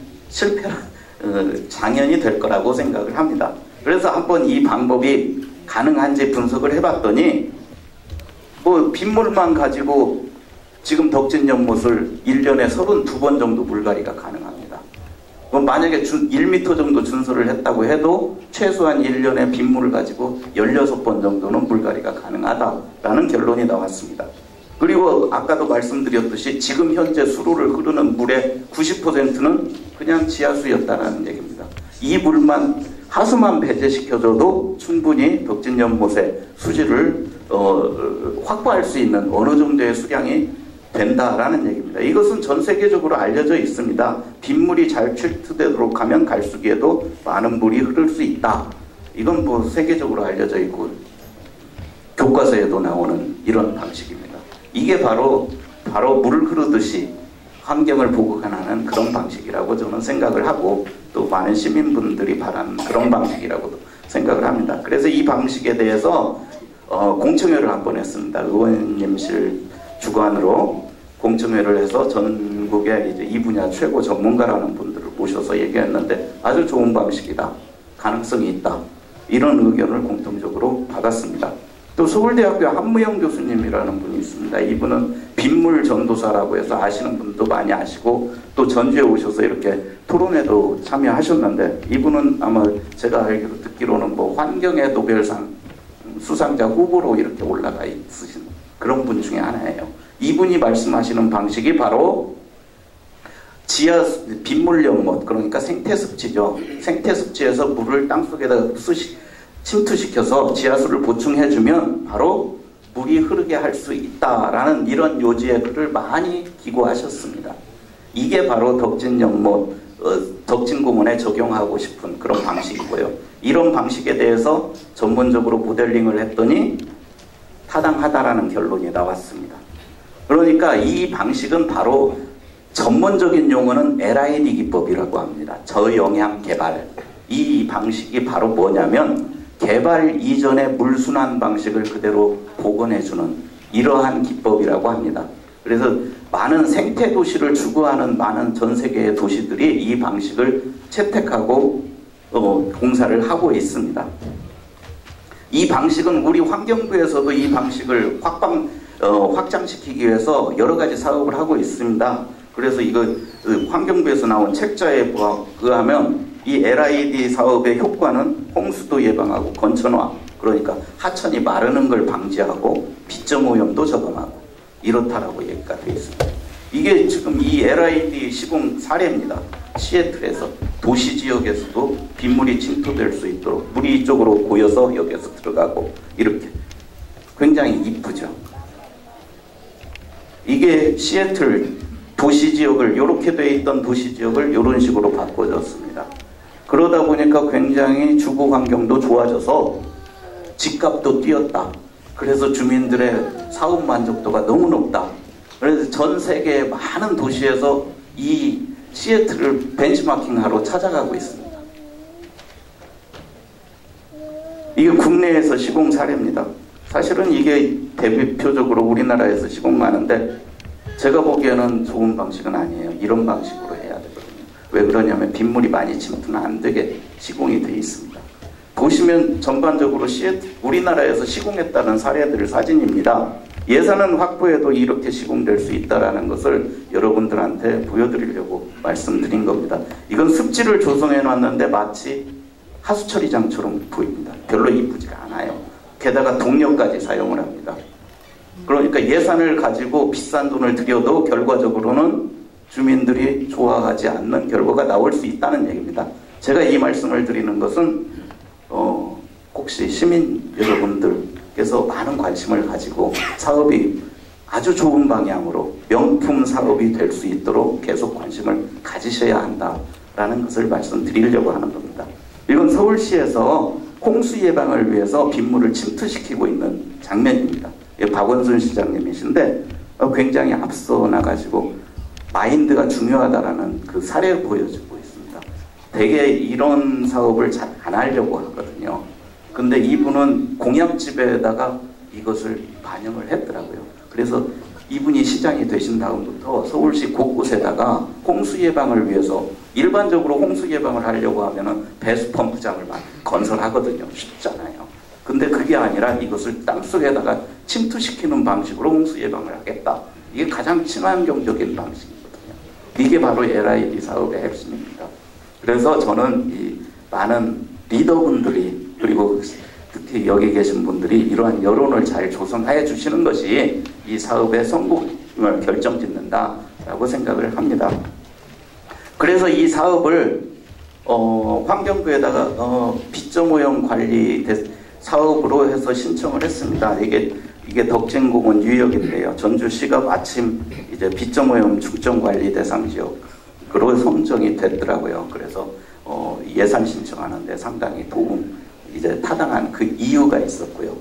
당연히 될 거라고 생각을 합니다. 그래서 한번 이 방법이 가능한지 분석을 해봤더니, 뭐 빗물만 가지고 지금 덕진 연못을 1년에 32번 정도 물갈이가 가능합니다. 만약에 1m 정도 준설을 했다고 해도 최소한 1년에 빗물을 가지고 16번 정도는 물갈이가 가능하다라는 결론이 나왔습니다. 그리고 아까도 말씀드렸듯이 지금 현재 수로를 흐르는 물의 90%는 그냥 지하수였다는 얘기입니다. 이 물만 하수만 배제시켜줘도 충분히 덕진 연못의 수질을 확보할 수 있는 어느 정도의 수량이 된다라는 얘기입니다. 이것은 전 세계적으로 알려져 있습니다. 빗물이 잘 출투되도록 하면 갈수기에도 많은 물이 흐를 수 있다. 이건 뭐 세계적으로 알려져 있고 교과서에도 나오는 이런 방식입니다. 이게 바로 물 흐르듯이 환경을 보호하는 그런 방식이라고 저는 생각을 하고, 또 많은 시민분들이 바라는 그런 방식이라고도 생각을 합니다. 그래서 이 방식에 대해서 공청회를 한번 했습니다. 의원님실 주관으로 공청회를 해서 전국에 이제 이 분야 최고 전문가라는 분들을 모셔서 얘기했는데 아주 좋은 방식이다, 가능성이 있다, 이런 의견을 공통적으로 받았습니다. 또 서울대학교 한무영 교수님이라는 분이 있습니다. 이분은 빗물 전도사라고 해서 아시는 분도 많이 아시고 또 전주에 오셔서 이렇게 토론회도 참여하셨는데, 이분은 아마 제가 알기로 듣기로는 뭐 환경의 노벨상 수상자 후보로 이렇게 올라가 있으신 그런 분 중에 하나예요. 이분이 말씀하시는 방식이 바로 빗물 연못, 그러니까 생태습지죠. 생태습지에서 물을 땅속에다 침투시켜서 지하수를 보충해주면 바로 물이 흐르게 할 수 있다라는 이런 요지의 글을 많이 기고하셨습니다. 이게 바로 덕진연못, 덕진공원에 적용하고 싶은 그런 방식이고요. 이런 방식에 대해서 전문적으로 모델링을 했더니 타당하다라는 결론이 나왔습니다. 그러니까 이 방식은 바로 전문적인 용어는 LID 기법이라고 합니다. 저영향 개발. 이 방식이 바로 뭐냐면 개발 이전의 물순환 방식을 그대로 복원해주는 이러한 기법이라고 합니다. 그래서 많은 생태 도시를 추구하는 많은 전 세계의 도시들이 이 방식을 채택하고 공사를 하고 있습니다. 이 방식은 우리 환경부에서도 이 방식을 확장시키기 위해서 여러 가지 사업을 하고 있습니다. 그래서 이거 환경부에서 나온 책자에 의하면 이 LID 사업의 효과는 홍수도 예방하고 건천화, 그러니까 하천이 마르는 걸 방지하고 빗점 오염도 저감하고 이렇다라고 얘기가 되어 있습니다. 이게 지금 이 LID 시공 사례입니다. 시애틀에서 도시 지역에서도 빗물이 침투될 수 있도록 물이 이쪽으로 고여서 여기에서 들어가고 이렇게 굉장히 이쁘죠. 이게 시애틀 도시 지역을 이렇게 돼 있던 도시 지역을 이런 식으로 바꿔줬습니다. 그러다 보니까 굉장히 주거 환경도 좋아져서 집값도 뛰었다. 그래서 주민들의 사업 만족도가 너무 높다. 그래서 전 세계 많은 도시에서 이 시애틀을 벤치마킹하러 찾아가고 있습니다. 이게 국내에서 시공 사례입니다. 사실은 이게 대표적으로 우리나라에서 시공하는데 제가 보기에는 좋은 방식은 아니에요. 이런 방식으로 해야 되거든요. 왜 그러냐면 빗물이 많이 침투는 안 되게 시공이 되어 있습니다. 보시면 전반적으로 우리나라에서 시공했다는 사례들 사진입니다. 예산은 확보해도 이렇게 시공될 수 있다는 것을 여러분들한테 보여드리려고 말씀드린 겁니다. 이건 습지를 조성해 놨는데 마치 하수처리장처럼 보입니다. 별로 이쁘지가 않아요. 게다가 동력까지 사용을 합니다. 그러니까 예산을 가지고 비싼 돈을 들여도 결과적으로는 주민들이 좋아하지 않는 결과가 나올 수 있다는 얘기입니다. 제가 이 말씀을 드리는 것은 혹시 시민 여러분들께서 많은 관심을 가지고 사업이 아주 좋은 방향으로 명품 사업이 될 수 있도록 계속 관심을 가지셔야 한다라는 것을 말씀드리려고 하는 겁니다. 이건 서울시에서 홍수 예방을 위해서 빗물을 침투시키고 있는 장면입니다. 박원순 시장님이신데 굉장히 앞서 나가지고 마인드가 중요하다라는 그 사례를 보여주고 있습니다. 대개 이런 사업을 잘 안 하려고 하거든요. 근데 이분은 공약집에다가 이것을 반영을 했더라고요. 그래서 이분이 시장이 되신 다음부터 서울시 곳곳에다가 홍수 예방을 위해서 일반적으로 홍수 예방을 하려고 하면은 배수 펌프장을 건설하거든요. 쉽잖아요. 근데 그게 아니라 이것을 땅속에다가 침투시키는 방식으로 홍수 예방을 하겠다. 이게 가장 친환경적인 방식이거든요. 이게 바로 LID 사업의 핵심입니다. 그래서 저는 이 많은 리더분들이 그리고 특히 여기 계신 분들이 이러한 여론을 잘 조성해 주시는 것이 이 사업의 성공을 결정짓는다라고 생각을 합니다. 그래서 이 사업을 환경부에다가 빗점 오염 관리 사업으로 해서 신청을 했습니다. 이게 덕진공원 유역인데요. 전주시가 마침 이제 빗점 오염 중점 관리 대상 지역으로 선정이 됐더라고요. 그래서 예산 신청하는데 상당히 이제 타당한 그 이유가 있었고요.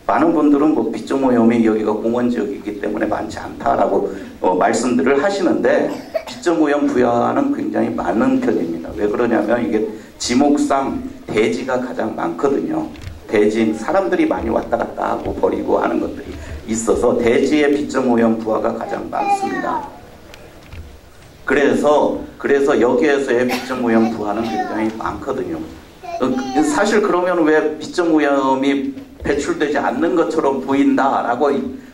많은 분들은 뭐 빗점 오염이 여기가 공원 지역이기 때문에 많지 않다라고 말씀들을 하시는데 빗점 오염 부여는 굉장히 많은 편입니다. 왜 그러냐면 이게 지목상 대지가 가장 많거든요. 대지 사람들이 많이 왔다 갔다 하고 버리고 하는 것들이 있어서 대지의 빗점 오염 부하가 가장 많습니다. 그래서 여기에서의 빗점 오염 부하는 굉장히 많거든요. 사실 그러면 왜 빗정 오염이 배출되지 않는 것처럼 보인다라고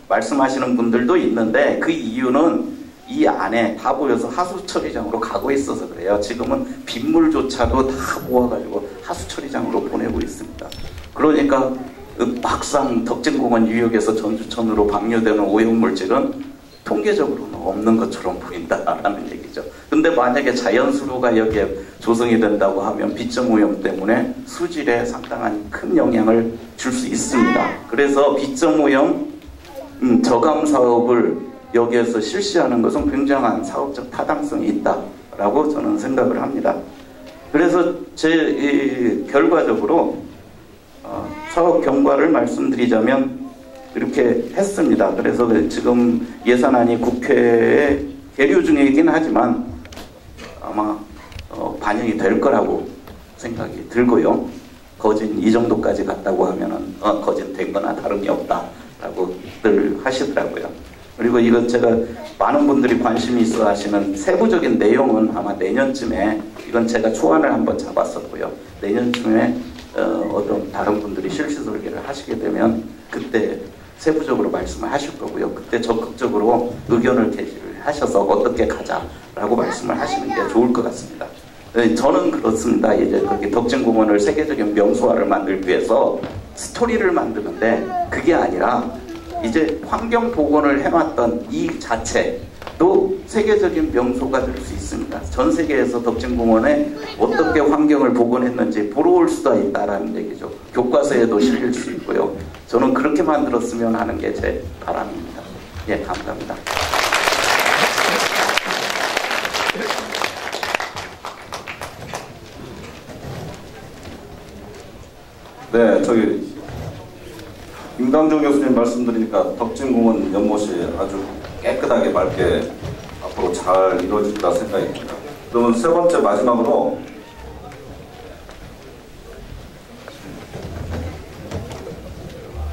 말씀하시는 분들도 있는데, 그 이유는 이 안에 다 보여서 하수 처리장으로 가고 있어서 그래요. 지금은 빗물조차도 다 모아가지고 하수 처리장으로 보내고 있습니다. 그러니까 막상 덕진공원 유역에서 전주천으로 방류되는 오염물질은 통계적으로는 없는 것처럼 보인다라는 얘기죠. 근데 만약에 자연수로가 여기에 조성이 된다고 하면 빗정오염 때문에 수질에 상당한 큰 영향을 줄 수 있습니다. 그래서 빗정오염 저감 사업을 여기에서 실시하는 것은 굉장한 사업적 타당성이 있다라고 저는 생각을 합니다. 그래서 제 결과적으로 사업 경과를 말씀드리자면 이렇게 했습니다. 그래서 지금 예산안이 국회에 계류 중이긴 하지만 아마 반영이 될 거라고 생각이 들고요. 거진 이 정도까지 갔다고 하면은 거진 된 거나 다름이 없다라고들 하시더라고요. 그리고 이건 제가 많은 분들이 관심이 있어 하시는 세부적인 내용은 아마 내년쯤에, 이건 제가 초안을 한번 잡았었고요. 내년쯤에 어떤 다른 분들이 실시설계를 하시게 되면 그때 세부적으로 말씀을 하실 거고요. 그때 적극적으로 의견을 제시를 하셔서 어떻게 가자라고 말씀을 하시는 게 좋을 것 같습니다. 저는 그렇습니다. 이제 거기 덕진공원을 세계적인 명소화를 만들기 위해서 스토리를 만드는데, 그게 아니라 이제 환경 복원을 해왔던 이 자체도 세계적인 명소가 될 수 있습니다. 전 세계에서 덕진공원에 어떻게 환경을 복원했는지 보러 올 수가 있다라는 얘기죠. 교과서에도 실릴 수 있고요. 저는 그렇게 만들었으면 하는 게 제 바람입니다. 예, 감사합니다. 네, 저기 임강정 교수님 말씀드리니까 덕진공원 연못이 아주 깨끗하게 맑게 앞으로 잘 이루어질다 생각이 듭니다. 그러면 세 번째 마지막으로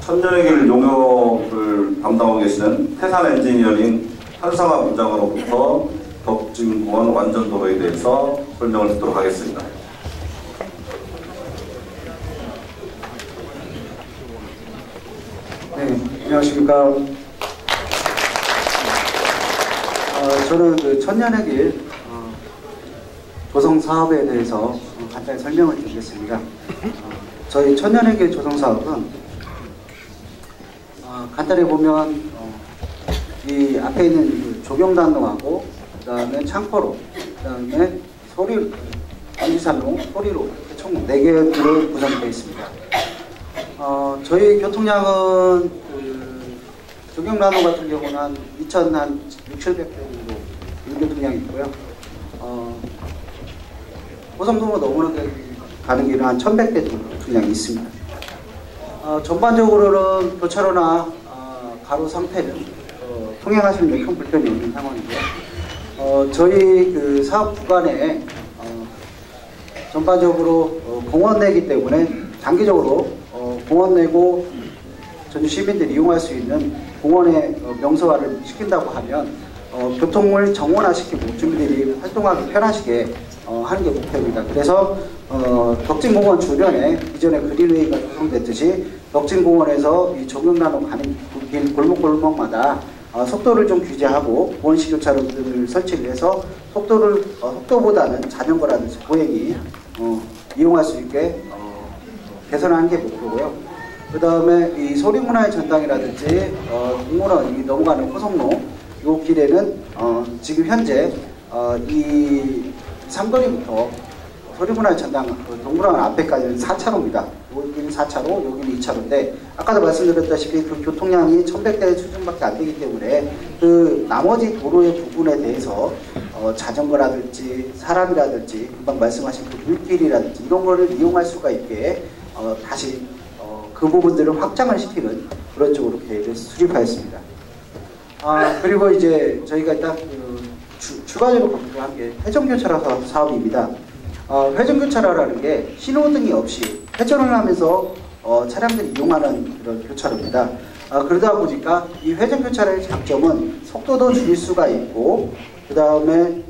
천년의 길 용역을 담당하고 계시는 태산 엔지니어링 한상화 부장으로부터 덕진공원 완전도로에 대해서 설명을 듣도록 하겠습니다. 네, 안녕하십니까. 저는 그 천년의 길 조성 사업에 대해서 간단히 설명을 드리겠습니다. 저희 천년의 길 조성 사업은 간단히 보면 이 앞에 있는 그 조경단로하고 그 다음에 창포로, 그 다음에 소리, 안지산로, 소리로 총 4개로 구성되어 있습니다. 저희 교통량은 그 조경단로 같은 경우는 한 2,600, 700대 정도 교통량이 있고요. 고성도로 넘어가게 가는 길은 한 1,100대 정도 교통량이 있습니다. 전반적으로는 교차로나 가로 상태는 통행하시는 데 큰 불편이 없는 상황이고요. 저희 그 사업 구간에 전반적으로 공원 내기 때문에 장기적으로 공원 내고 전주 시민들이 이용할 수 있는 공원의 명소화를 시킨다고 하면 교통을 정원화시키고 주민들이 활동하기 편하시게 하는 게 목표입니다. 그래서 덕진공원 주변에 이전에 그린웨이가 조성됐듯이 덕진공원에서 이 조경나무 가는 길 골목골목마다 속도를 좀 규제하고 보온식 교차로들을 설치를 해서 속도보다는 자전거라든지 보행이 이용할 수 있게 개선하는 게 목표고요. 그 다음에 이 소리문화의 전당이라든지 동물원 넘어가는 호성로 이 길에는 지금 현재 이 삼거리부터 소리문화의 전당 동물원 앞에까지는 4차로입니다. 여기는 4차로, 여기는 2차로인데 아까도 말씀드렸다시피 그 교통량이 1,100대 수준밖에 안 되기 때문에 그 나머지 도로의 부분에 대해서 자전거라든지 사람이라든지 금방 말씀하신 그 물길이라든지 이런 거를 이용할 수가 있게 다시 그 부분들을 확장을 시키는 그런 쪽으로 계획을 수립하였습니다. 그리고 이제 저희가 일단 추가적으로 검토한 게 회전교차로 사업입니다. 회전교차로라는 게 신호등이 없이 회전을 하면서 차량들이 이용하는 그런 교차로입니다. 그러다 보니까 이 회전교차로의 장점은 속도도 줄일 수가 있고 그 다음에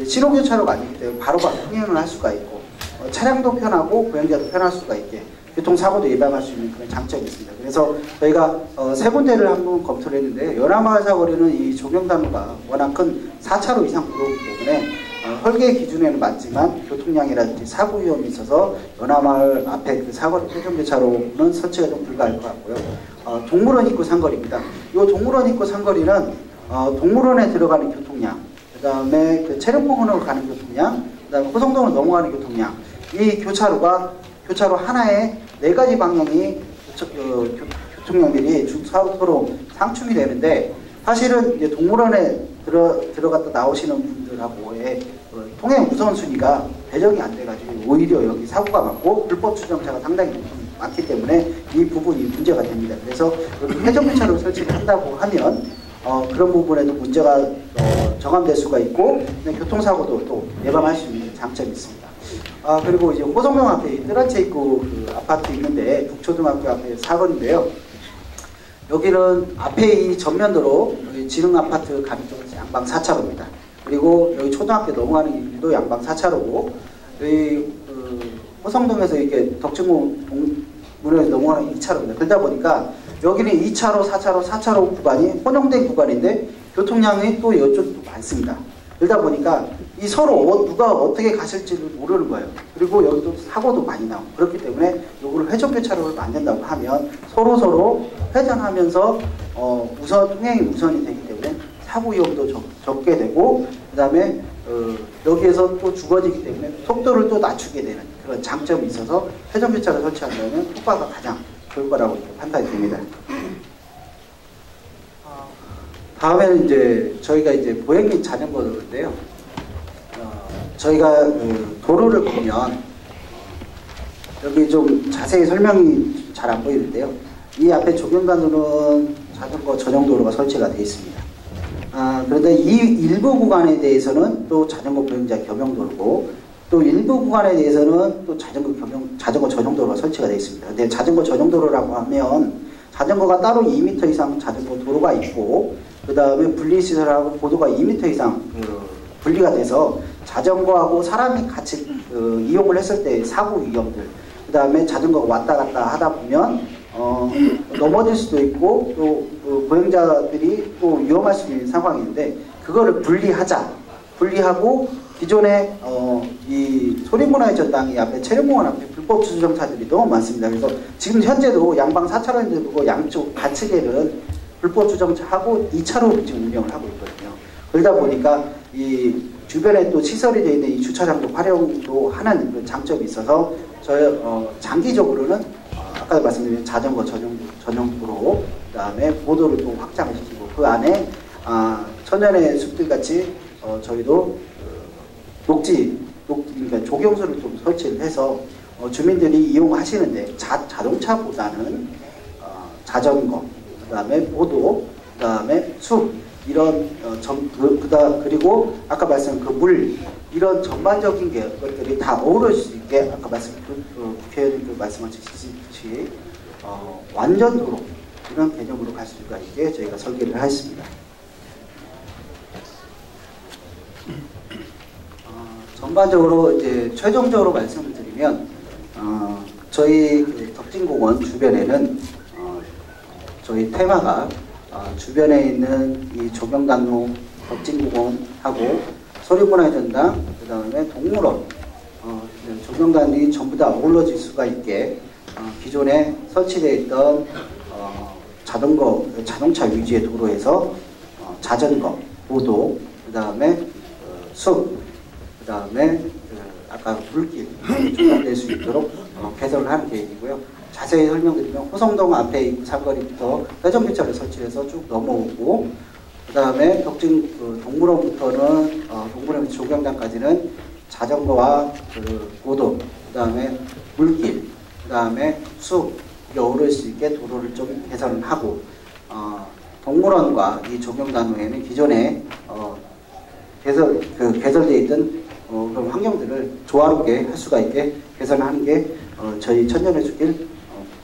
신호교차로가 아니기 때문에 바로바로 통행을 할 수가 있고 차량도 편하고 보행자도 편할 수가 있게 교통사고도 예방할 수 있는 그런 장점이 있습니다. 그래서 저희가 세 군데를 한번 검토를 했는데 연화마을 사거리는 이 조경단로가 워낙 큰 4차로 이상 구로이기 때문에 설계 기준에는 맞지만 교통량이라든지 사고 위험이 있어서 연화마을 앞에 그 사거리 회전교차로는 설치가 좀 불가할 것 같고요. 동물원 입구 상거리입니다. 이 동물원 입구 상거리는 동물원에 들어가는 교통량, 그 다음에 그 체력공원으로 가는 교통량, 그 다음에 호성동으로 넘어가는 교통량, 이 교차로 하나에 4가지 방향이 교통량들이 서로 상충이 되는데 사실은 이제 동물원에 들어갔다 나오시는 분들하고의 통행 우선순위가 배정이 안 돼가지고 오히려 여기 사고가 많고 불법 주정차가 상당히 많기 때문에 이 부분이 문제가 됩니다. 그래서 여기 회전교차로를 설치를 한다고 하면 그런 부분에도 문제가 정함될 수가 있고 교통사고도 또 예방할 수 있는 장점이 있습니다. 그리고 이제 호성동 앞에 뜨란체 입구 그 아파트 있는데 북초등학교 앞에 사거리인데요. 여기는 앞에 이 전면도로 지능 아파트 가는 쪽은 양방 4차로입니다. 그리고 여기 초등학교 넘어가는 길도 양방 4차로고 여기 호성동에서 이렇게 덕진문에서 넘어가는 2차로입니다. 그러다 보니까 여기는 2차로, 4차로 구간이 혼용된 구간인데 교통량이 또 이쪽도 많습니다. 그러다 보니까 이 서로 누가 어떻게 가실지를 모르는 거예요. 그리고 여기도 사고도 많이 나오고 그렇기 때문에 요거를 회전교차로를 만든다고 하면 서로 회전하면서 통행이 우선이 되기 때문에 사고 위험도 적게 되고 그 다음에 여기에서 또 죽어지기 때문에 속도를 또 낮추게 되는 그런 장점이 있어서 회전교차로 설치한다면 효과가 가장 좋을 거라고 판단이 됩니다. 다음에는 이제 저희가 이제 보행 및 자전거 도로인데요. 저희가 도로를 보면 여기 좀 자세히 설명이 잘 안 보이는데요. 이 앞에 조경관으로는 자전거 전용 도로가 설치가 되어 있습니다. 그런데 이 일부 구간에 대해서는 또 자전거 보행자 겸용 도로고 또 일부 구간에 대해서는 또 자전거 전용 도로가 설치가 되어 있습니다. 근데 자전거 전용 도로라고 하면 자전거가 따로 2m 이상 자전거 도로가 있고 그 다음에 분리시설하고 보도가 2m 이상 분리가 돼서 자전거하고 사람이 같이 이용을 했을 때 사고 위험들 그 다음에 자전거가 왔다 갔다 하다 보면 넘어질 수도 있고 또 보행자들이 또 위험할 수 있는 상황인데 그거를 분리하고 기존에 이 소리문화의 전당이 앞에 체력공원 앞에 불법 주정차들이 너무 많습니다. 그래서 지금 현재도 양방 4차로인데 그거 양쪽 가측에는 불법 주정차하고 2차로 지금 운영을 하고 있거든요. 그러다 보니까 이 주변에 또 시설이 되어 있는 이 주차장도 활용도 하는 그런 장점이 있어서 장기적으로는 아까 말씀드린 자전거 전용 도로 그 다음에 보도를 또 확장을 시키고 그 안에 천연의 숲들 같이 저희도 그러니까 조경소를 좀 설치를 해서 주민들이 이용하시는데 자동차보다는 자전거 그 다음에 보도, 그 다음에 숲, 이런, 그리고 아까 말씀한 그 물, 이런 전반적인 것들이 다 어우러질 수 있게, 아까 국회의원님 말씀하셨듯이, 완전 도로, 이런 개념으로 갈 수가 있게 저희가 설계를 하였습니다. 전반적으로 이제 최종적으로 말씀을 드리면, 저희 그 덕진공원 주변에는 저희 테마가 주변에 있는 이 조경단로, 덕진공원하고 소리문화의 전당, 그 다음에 동물원, 조경단이 전부 다 어우러질 수가 있게 기존에 설치되어 있던 자동차 위주의 도로에서 자전거, 보도, 그 다음에 숲, 그 다음에 아까 물길 조성될 수 있도록 개선을 하는 계획이고요. 자세히 설명드리면 호성동 앞에 입구 사거리부터 회전교차를 설치해서 쭉 넘어오고 그 다음에 덕진 동물원부터는 동물원 조경장까지는 자전거와 보도, 그 다음에 물길, 그 다음에 숲 어우러질 수 있게 도로를 좀 개선을 하고 동물원과 이 조경단로에는 기존에 개설되어 있던 그런 환경들을 조화롭게 할 수가 있게 개선하는 게 저희 천년의 숲길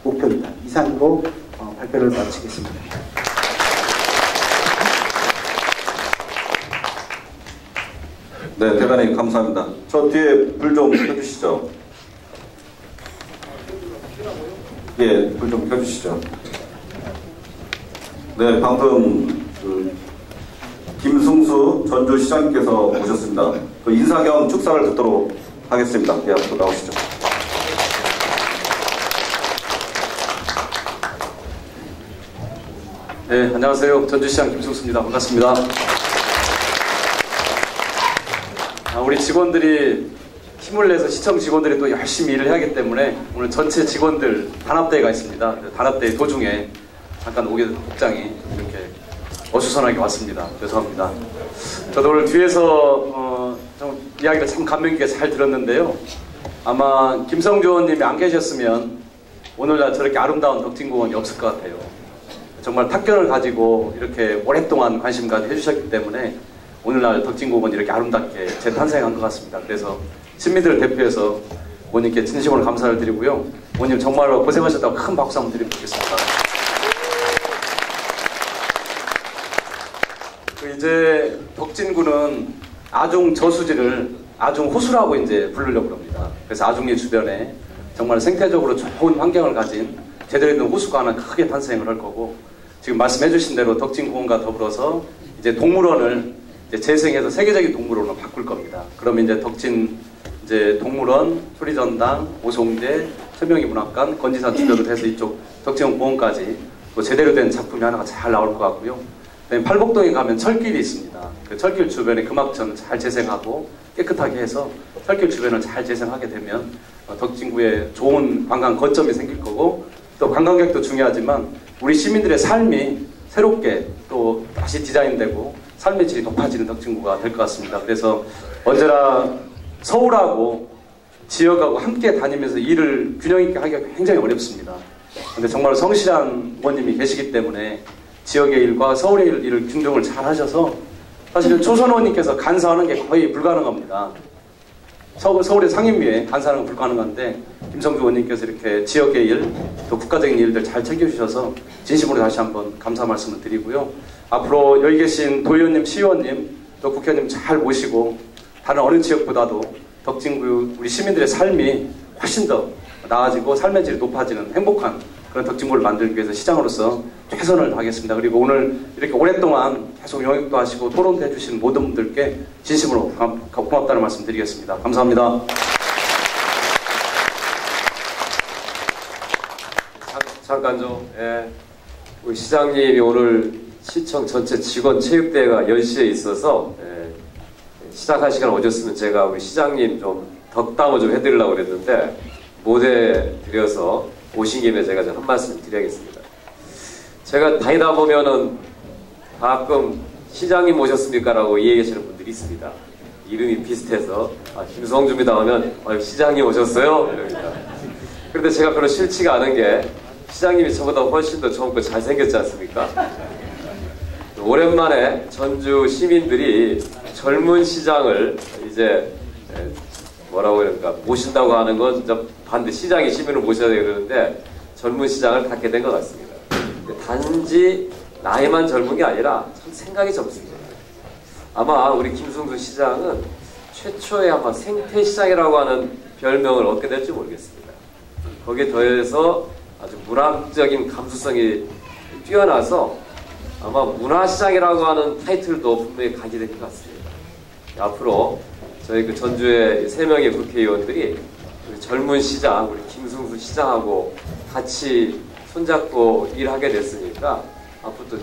목표입니다. 이상으로 발표를 마치겠습니다. 네, 대단히 감사합니다. 저 뒤에 불 좀 켜주시죠. 밖에 불 좀 켜주시죠. 네, 방금 김승수 전주시장님께서 오셨습니다. 그 인사 겸 축사를 듣도록 하겠습니다. 예, 앞으로 나오시죠. 네, 안녕하세요. 전주시장 김승수입니다. 반갑습니다. 우리 직원들이 힘을 내서 시청 직원들이 또 열심히 일을 해야 하기 때문에 오늘 전체 직원들 단합대회가 있습니다. 단합대회 도중에 잠깐 오게 된 복장이 이렇게 어수선하게 왔습니다. 죄송합니다. 저도 오늘 뒤에서 좀 이야기를 참 감명 깊게 잘 들었는데요. 아마 김성주 의원님이 안 계셨으면 오늘날 저렇게 아름다운 덕진공원이 없을 것 같아요. 정말 탁견을 가지고 이렇게 오랫동안 관심 가지고 해주셨기 때문에 오늘날 덕진공원이 이렇게 아름답게 재탄생한 것 같습니다. 그래서 시민들을 대표해서 의원님께 진심으로 감사를 드리고요. 의원님 정말로 고생하셨다고 큰 박수 한번 드리도록 하겠습니다. 이제 덕진구는 아중 저수지를 아중 호수라고 이제 부르려고 합니다. 그래서 아중리 주변에 정말 생태적으로 좋은 환경을 가진 제대로 있는 호수가 하나 크게 탄생을 할 거고, 지금 말씀해주신 대로 덕진공원과 더불어서 이제 동물원을 이제 재생해서 세계적인 동물원으로 바꿀 겁니다. 그러면 이제 덕진 이제 동물원, 소리전당, 오송대, 천명희 문학관, 건지산 주변으로 해서 이쪽 덕진공원까지 또 제대로 된 작품이 하나가 잘 나올 것 같고요. 팔복동에 가면 철길이 있습니다. 그 철길 주변에 금악천을 잘 재생하고 깨끗하게 해서 철길 주변을 잘 재생하게 되면 덕진구에 좋은 관광 거점이 생길 거고, 또 관광객도 중요하지만 우리 시민들의 삶이 새롭게 또 다시 디자인되고 삶의 질이 높아지는 덕진구가 될 것 같습니다. 그래서 언제나 서울하고 지역하고 함께 다니면서 일을 균형 있게 하기가 굉장히 어렵습니다. 근데 정말 성실한 의원님이 계시기 때문에 지역의 일과 서울의 일을 균형을 잘 하셔서 사실은 초선 의원님께서 간사하는 게 거의 불가능합니다. 서울의 상임위에 간사하는 건 불가능한데 김성주 의원님께서 이렇게 지역의 일, 또 국가적인 일들 잘 챙겨주셔서 진심으로 다시 한번 감사 말씀을 드리고요. 앞으로 여기 계신 도의원님, 시의원님, 또 국회의원님 잘 모시고 다른 어느 지역보다도 덕진구 우리 시민들의 삶이 훨씬 더 나아지고 삶의 질이 높아지는 행복한 그런 덕진구를 만들기 위해서 시장으로서 최선을 다하겠습니다. 그리고 오늘 이렇게 오랫동안 계속 영역도 하시고 토론도 해주신 모든 분들께 진심으로 고맙다는 말씀 드리겠습니다. 감사합니다. 잠깐 좀, 우리 시장님이 오늘 시청 전체 직원 체육대회가 10시에 있어서 시작할 시간 오셨으면 제가 우리 시장님 좀 덕담을 좀 해드리려고 그랬는데 못 해드려서 오신 김에 제가 좀 한 말씀 드려야겠습니다. 제가 다니다 보면은 가끔 시장님 오셨습니까? 라고 얘기하시는 분들이 있습니다. 이름이 비슷해서 김성주입니다 하면 시장님 오셨어요? 이럽니다. 그런데 제가 별로 싫지가 않은 게 시장님이 저보다 훨씬 더 젊고 잘생겼지 않습니까? 오랜만에 전주 시민들이 젊은 시장을 이제 뭐라고 그럴까 모신다고 하는 건 진짜 반드시 시장이 시민을 모셔야 되는데 젊은 시장을 갖게 된 것 같습니다. 단지 나이만 젊은 게 아니라 참 생각이 젊습니다. 아마 우리 김승수 시장은 최초의 아마 생태시장이라고 하는 별명을 얻게 될지 모르겠습니다. 거기에 더해서 아주 문학적인 감수성이 뛰어나서 아마 문화시장이라고 하는 타이틀도 분명히 가게 될 것 같습니다. 앞으로 저희 그 전주의 3명의 국회의원들이 우리 젊은 시장, 우리 김승수 시장하고 같이 손잡고 일하게 됐으니까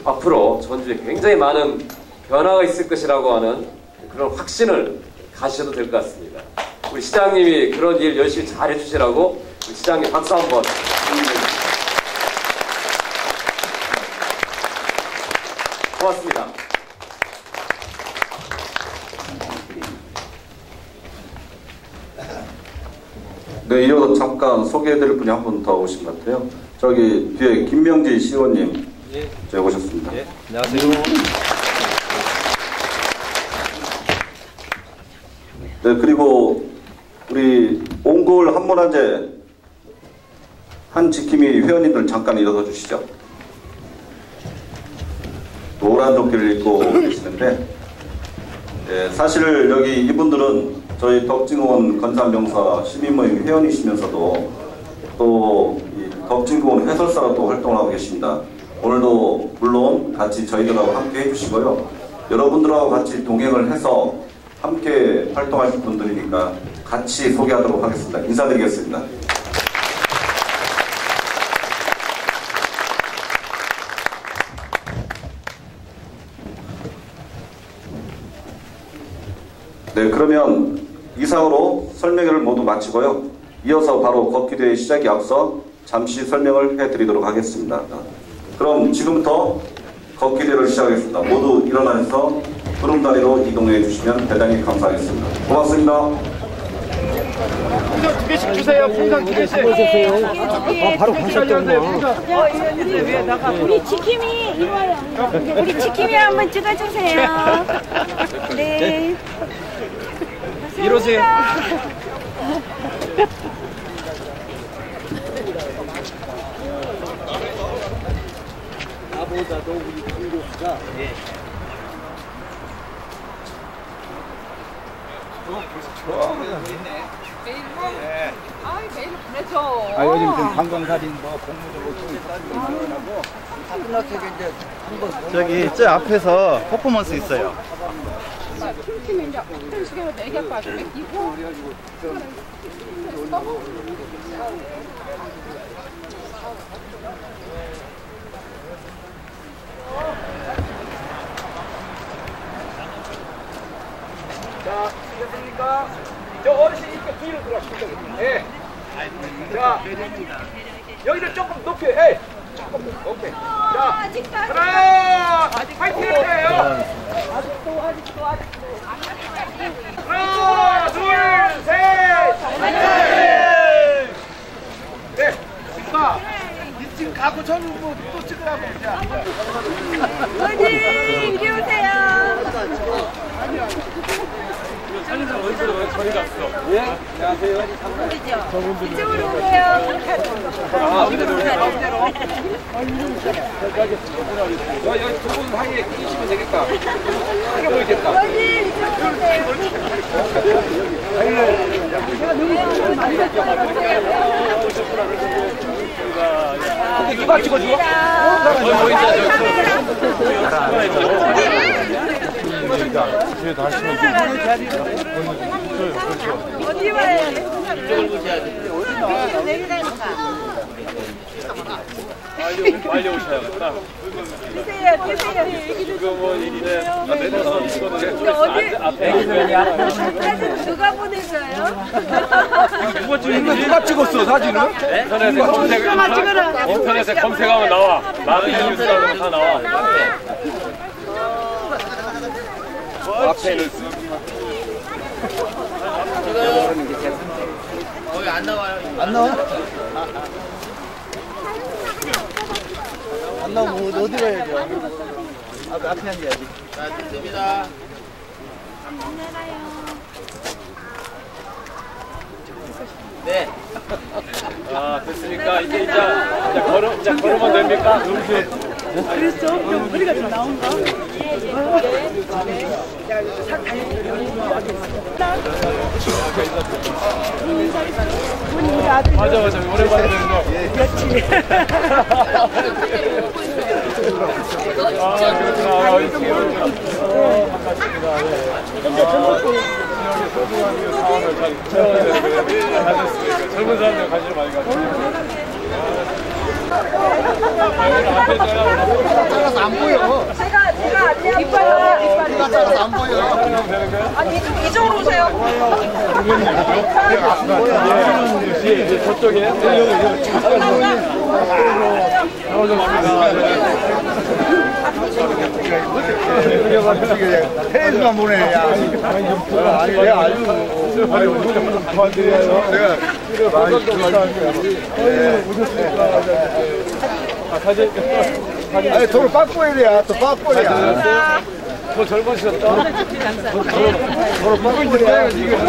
앞으로 전주에 굉장히 많은 변화가 있을 것이라고 하는 그런 확신을 가셔도 될 것 같습니다. 우리 시장님이 그런 일 열심히 잘 해주시라고 우리 시장님 박수 한번 드립니다. 고맙습니다. 네, 이어서 잠깐 소개해드릴 분이 한 분 더 오신 것 같아요. 저기 뒤에 김명지 시의원님 오셨습니다. 예, 안녕하세요. 네, 그리고 우리 옹골 한문화재 한지킴이 회원님들 잠깐 일어서 주시죠. 노란 조끼를 입고 계시는데, 사실 여기 이분들은 저희 덕진공원 건산명사 시민모임 회원이시면서도 또 이 덕진군 해설사로 또 활동을 하고 계십니다. 오늘도 물론 같이 저희들하고 함께 해주시고요. 여러분들하고 같이 동행을 해서 함께 활동하실 분들이니까 같이 소개하도록 하겠습니다. 인사드리겠습니다. 네, 그러면 이상으로 설명회를 모두 마치고요. 이어서 바로 걷기대회 시작에 앞서 잠시 설명을 해드리도록 하겠습니다. 그럼 지금부터 걷기대회를 시작하겠습니다. 모두 일어나셔서 구름다리로 이동해 주시면 대단히 감사하겠습니다. 고맙습니다. 풍선 2개씩 주세요. 풍선 2개씩. 바로 가셨겠네. 우리 지킴이 이거요. 우리 지킴이 한번 찍어주세요. 네. 이러세요. 나보다도 우리 김교수가 매일 보내줘. 요즘 좀 관광사진 뭐 공무적으로 좀 하고 다 끝났으니까 이제 한번 저기 저 앞에서 퍼포먼스 있어요. 팀이 이제 어떤 식으로 내게 빠지고 이거. 자, 됐습니까? 저 어르신 이렇게 뒤로 들어가시죠. 예. 자, 여기를 조금 높이, 예. 조금 높이. 자, 하나, 파이팅 해주세요. 아직도. 하나, 둘, 셋. 파이팅! 네, 됐습니다. 지금 가고 저는 뭐또 찍으라고. 어디 이리 오세요. 예, 안녕하세요. 이쪽으로 오세요. 여기 두 분 사이에 끼시면 되겠다. 크게 보이겠다. 어디 이쪽으로 근데 누가 찍어줘? 어디 봐야 돼? 이쪽을 보셔야 돼. 어디로 내리라니까. 빨리 오셔야겠다. 드세요. 지금은 이제 내려서 이거는 어디? 앞에 사진 누가 보냈어요? 누가 찍었어, 사진을? 인터넷에 검색하면 나와. 마비 뉴스라고 다 나와. 앞에를 거기 안 나와요. 안 나와? 안 나오면 어디로 해야죠? 앞에 앉아야지. 자, 됐습니다. 네. 아, 됐으니까 이제 걸으면 됩니까? 그랬어? 그럼 우리가 좀 나온가? 맞아, 오랜만에 뵙는 거. 그렇지. 아, 그렇구나. 반갑습니다. 소중한 상황을 잘 채워야 되는데 하셨으니까 젊은 사람들 관심 많이 가지고. 따라서 안 보여. 제가 안내할게요. 이빨 따라서 안 보여. 아니 이쪽으로 오세요. 예, 저쪽에 테레비만 보내. 아니 내가 알고 도와드려요. 내가 사진. 아니 돈을 빡 보여야 또 빡 보여야. 더 젊으셨다. 바로 있는데 지금.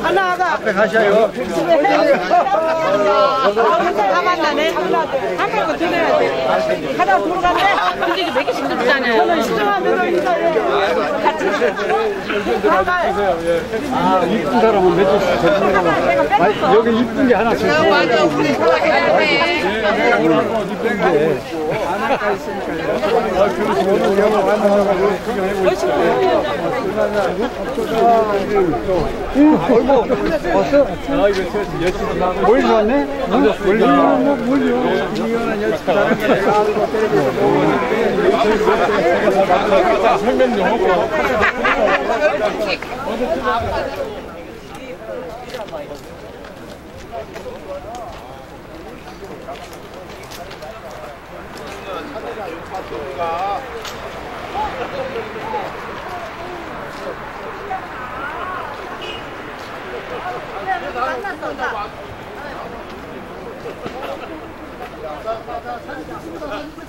하나가 앞에 가셔요. 다 만나네. 한 명도 드려야 돼. 하나 들어갔네. 근데 이게 몇 개씩 들잖아요. 저는 시중한 대로 있어요. 같이. 아, 이쁜 사람은 몇 개씩 줬습니다. 여기 이쁜 게 하나 주세요. 맞아. 우리 돌아가야 돼. 이쁜 게. 하나가 있으니까요. 그래서 오늘 영화 만나가지고 구경해보시죠. 어이구, 왔어? 아, 이거 열심히 나고. 뭘 좋았네? 뭘 좋았네? 뭘 좋아? 이거는 열심히 잘하는 게 설명 좀 하고.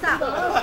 만났어.